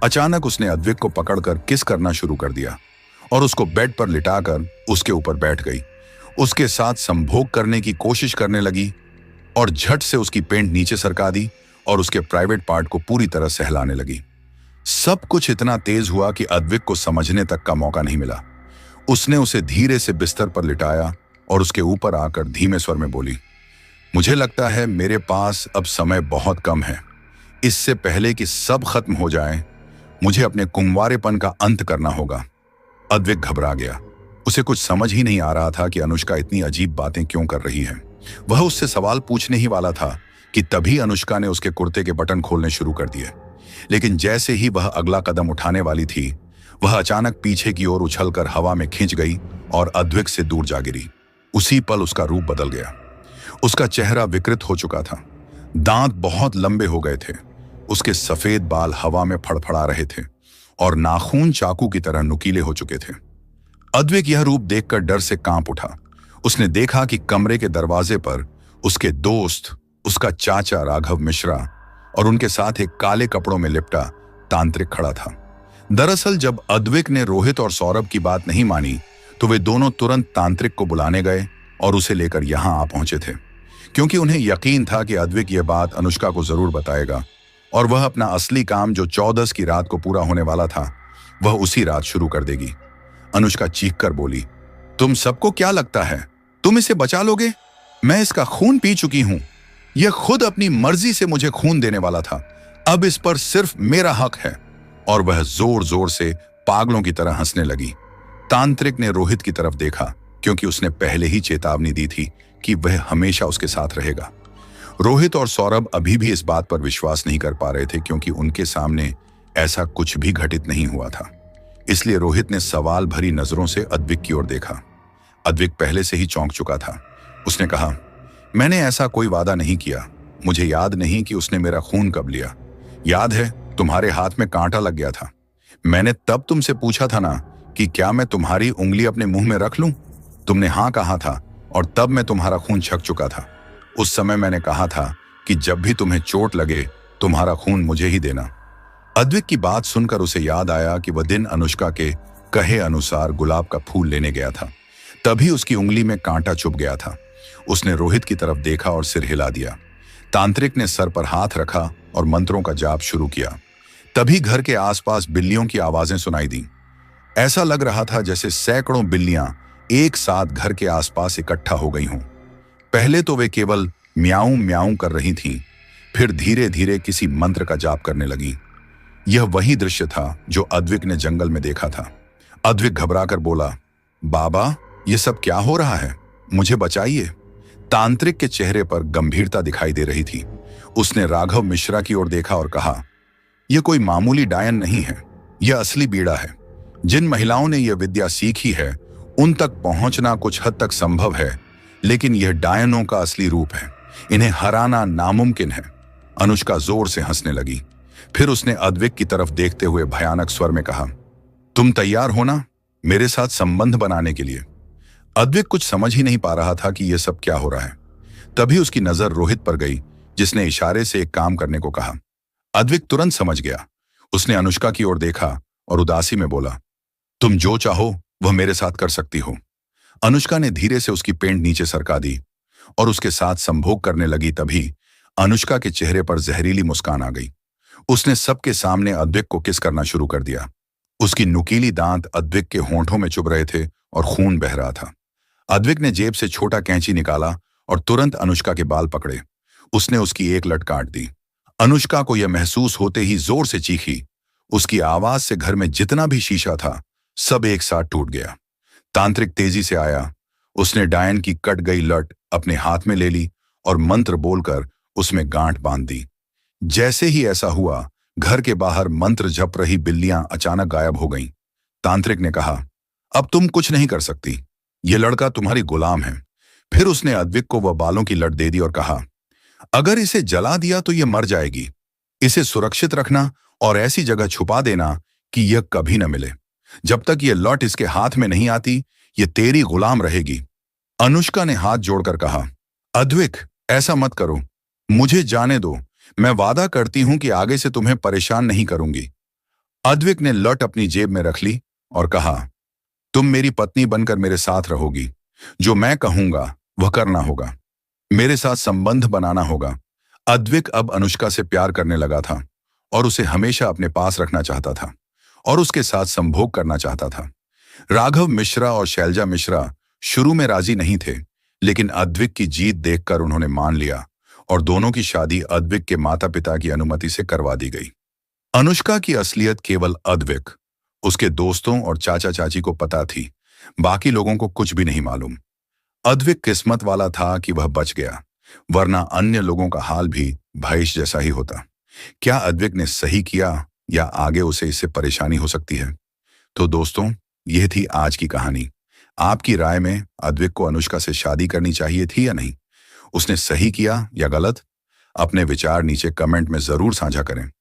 अचानक उसने अद्विक को पकड़कर किस करना शुरू कर दिया और उसको बेड पर लिटाकर उसके ऊपर बैठ गई। उसके साथ संभोग करने की कोशिश करने लगी और झट से उसकी पेंट नीचे सरका दी और उसके प्राइवेट पार्ट को पूरी तरह सहलाने लगी। सब कुछ इतना तेज हुआ कि अद्विक को समझने तक का मौका नहीं मिला। उसने उसे धीरे से बिस्तर पर लिटाया और उसके ऊपर आकर धीमे स्वर में बोली, मुझे लगता है मेरे पास अब समय बहुत कम है। इससे पहले कि सब खत्म हो जाए, मुझे अपने कुंवारेपन का अंत करना होगा। अद्विक घबरा गया। उसे कुछ समझ ही नहीं आ रहा था कि अनुष्का इतनी अजीब बातें क्यों कर रही है। वह उससे सवाल पूछने ही वाला था कि तभी अनुष्का ने उसके कुर्ते के बटन खोलने शुरू कर दिए। लेकिन जैसे ही वह अगला कदम उठाने वाली थी, वह अचानक पीछे की ओर उछलकर हवा में खिंच गई और अद्विक से दूर जा गिरी। उसी पल उसका रूप बदल गया। उसका चेहरा विकृत हो चुका था। दांत बहुत लंबे हो गए थे। उसके सफेद बाल हवा में फड़फड़ा रहे थे और नाखून चाकू की तरह नुकीले हो चुके थे। अद्विक यह रूप देखकर डर से कांप उठा। उसने देखा कि कमरे के दरवाजे पर उसके दोस्त, उसका चाचा राघव मिश्रा और उनके साथ एक काले कपड़ों में लिपटा तांत्रिक खड़ा था। दरअसल जब अद्विक ने रोहित और सौरभ की बात नहीं मानी, तो वे दोनों तुरंत तांत्रिक को बुलाने गए और उसे लेकर यहां आ पहुंचे थे, क्योंकि उन्हें यकीन था कि अद्विक यह बात अनुष्का को जरूर बताएगा और वह अपना असली काम जो 14 की रात को पूरा होने वाला था, वह उसी रात शुरू कर देगी। अनुष्का चीखकर बोली, तुम सबको क्या लगता है तुम इसे बचा लोगे? मैं इसका खून पी चुकी हूं। यह खुद अपनी मर्जी से मुझे खून देने वाला था। अब इस पर सिर्फ मेरा हक है। और वह जोर जोर से पागलों की तरह हंसने लगी। तांत्रिक ने रोहित की तरफ देखा, क्योंकि उसने पहले ही चेतावनी दी थी कि वह हमेशा उसके साथ रहेगा। रोहित और सौरभ अभी भी इस बात पर विश्वास नहीं कर पा रहे थे, क्योंकि उनके सामने ऐसा कुछ भी घटित नहीं हुआ था। इसलिए रोहित ने सवाल भरी नजरों से अद्विक की ओर देखा। अद्विक पहले से ही चौंक चुका था। उसने कहा, मैंने ऐसा कोई वादा नहीं किया। मुझे याद नहीं कि उसने मेरा खून कब लिया। याद है तुम्हारे हाथ में कांटा लग गया था। मैंने तब तुमसे पूछा था ना कि क्या मैं तुम्हारी उंगली अपने मुंह में रख लूं? तुमने हाँ कहा था और तब मैं तुम्हारा खून छक चुका था। उस समय मैंने कहा था कि जब भी तुम्हें चोट लगे, तुम्हारा खून मुझे ही देना। अद्विक की बात सुनकर उसे याद आया कि वह दिन अनुष्का के कहे अनुसार गुलाब का फूल लेने गया था। तभी उसकी उंगली में कांटा चुभ गया था। उसने रोहित की तरफ देखा और सिर हिला दिया। तांत्रिक ने सर पर हाथ रखा और मंत्रों का जाप शुरू किया। तभी घर के आसपास बिल्लियों की आवाजें सुनाई दी। ऐसा लग रहा था जैसे सैकड़ों बिल्लियां एक साथ घर के आसपास इकट्ठा हो गई हों। पहले तो वे केवल म्याऊं म्याऊं कर रही थीं, फिर धीरे धीरे किसी मंत्र का जाप करने लगीं। यह वही दृश्य था जो अद्विक ने जंगल में देखा था। अद्विक घबराकर बोला, बाबा, यह सब क्या हो रहा है? मुझे बचाइए। तांत्रिक के चेहरे पर गंभीरता दिखाई दे रही थी। उसने राघव मिश्रा की ओर देखा और कहा, यह कोई मामूली डायन नहीं है, यह असली बीड़ा है। जिन महिलाओं ने यह विद्या सीखी है उन तक पहुंचना कुछ हद तक संभव है, लेकिन यह डायनों का असली रूप है। इन्हें हराना नामुमकिन है। अनुष्का जोर से हंसने लगी। फिर उसने अद्विक की तरफ देखते हुए भयानक स्वर में कहा, तुम तैयार हो ना मेरे साथ संबंध बनाने के लिए? अद्विक कुछ समझ ही नहीं पा रहा था कि यह सब क्या हो रहा है। तभी उसकी नजर रोहित पर गई, जिसने इशारे से एक काम करने को कहा। अद्विक तुरंत समझ गया। उसने अनुष्का की ओर देखा और उदासी में बोला, तुम जो चाहो वह मेरे साथ कर सकती हो। अनुष्का ने धीरे से उसकी पेंट नीचे सरका दी और उसके साथ संभोग करने लगी। तभी अनुष्का के चेहरे पर जहरीली मुस्कान आ गई। उसने सबके सामने अद्विक को किस करना शुरू कर दिया। उसकी नुकीली दांत अद्विक के होंठों में चुभ रहे थे और खून बह रहा था। अद्विक ने जेब से छोटा कैंची निकाला और तुरंत अनुष्का के बाल पकड़े। उसने उसकी एक लट काट दी। अनुष्का को यह महसूस होते ही जोर से चीखी। उसकी आवाज से घर में जितना भी शीशा था सब एक साथ टूट गया। तांत्रिक तेजी से आया। उसने डायन की कट गई लट अपने हाथ में ले ली और मंत्र बोलकर उसमें गांठ बांध दी। जैसे ही ऐसा हुआ, घर के बाहर मंत्र जप रही बिल्लियां अचानक गायब हो गईं। तांत्रिक ने कहा, अब तुम कुछ नहीं कर सकती, यह लड़का तुम्हारी गुलाम है। फिर उसने अद्विक को वह बालों की लट दे दी और कहा, अगर इसे जला दिया तो यह मर जाएगी। इसे सुरक्षित रखना और ऐसी जगह छुपा देना कि यह कभी न मिले। जब तक यह लट इसके हाथ में नहीं आती, यह तेरी गुलाम रहेगी। अनुष्का ने हाथ जोड़कर कहा, अद्विक, ऐसा मत करो, मुझे जाने दो। मैं वादा करती हूं कि आगे से तुम्हें परेशान नहीं करूंगी। अद्विक ने लट अपनी जेब में रख ली और कहा, तुम मेरी पत्नी बनकर मेरे साथ रहोगी। जो मैं कहूंगा वह करना होगा। मेरे साथ संबंध बनाना होगा। अद्विक अब अनुष्का से प्यार करने लगा था और उसे हमेशा अपने पास रखना चाहता था और उसके साथ संभोग करना चाहता था। राघव मिश्रा और शैलजा मिश्रा शुरू में राजी नहीं थे, लेकिन अद्विक की जीत देखकर उन्होंने मान लिया और दोनों की शादी अद्विक के माता पिता की अनुमति से करवा दी गई। अनुष्का की असलियत केवल अद्विक, उसके दोस्तों और चाचा चाची को पता थी। बाकी लोगों को कुछ भी नहीं मालूम। अद्विक किस्मत वाला था कि वह बच गया, वरना अन्य लोगों का हाल भी भैंस जैसा ही होता। क्या अद्विक ने सही किया या आगे उसे इससे परेशानी हो सकती है? तो दोस्तों, यह थी आज की कहानी। आपकी राय में अद्विक को अनुष्का से शादी करनी चाहिए थी या नहीं? उसने सही किया या गलत? अपने विचार नीचे कमेंट में जरूर साझा करें।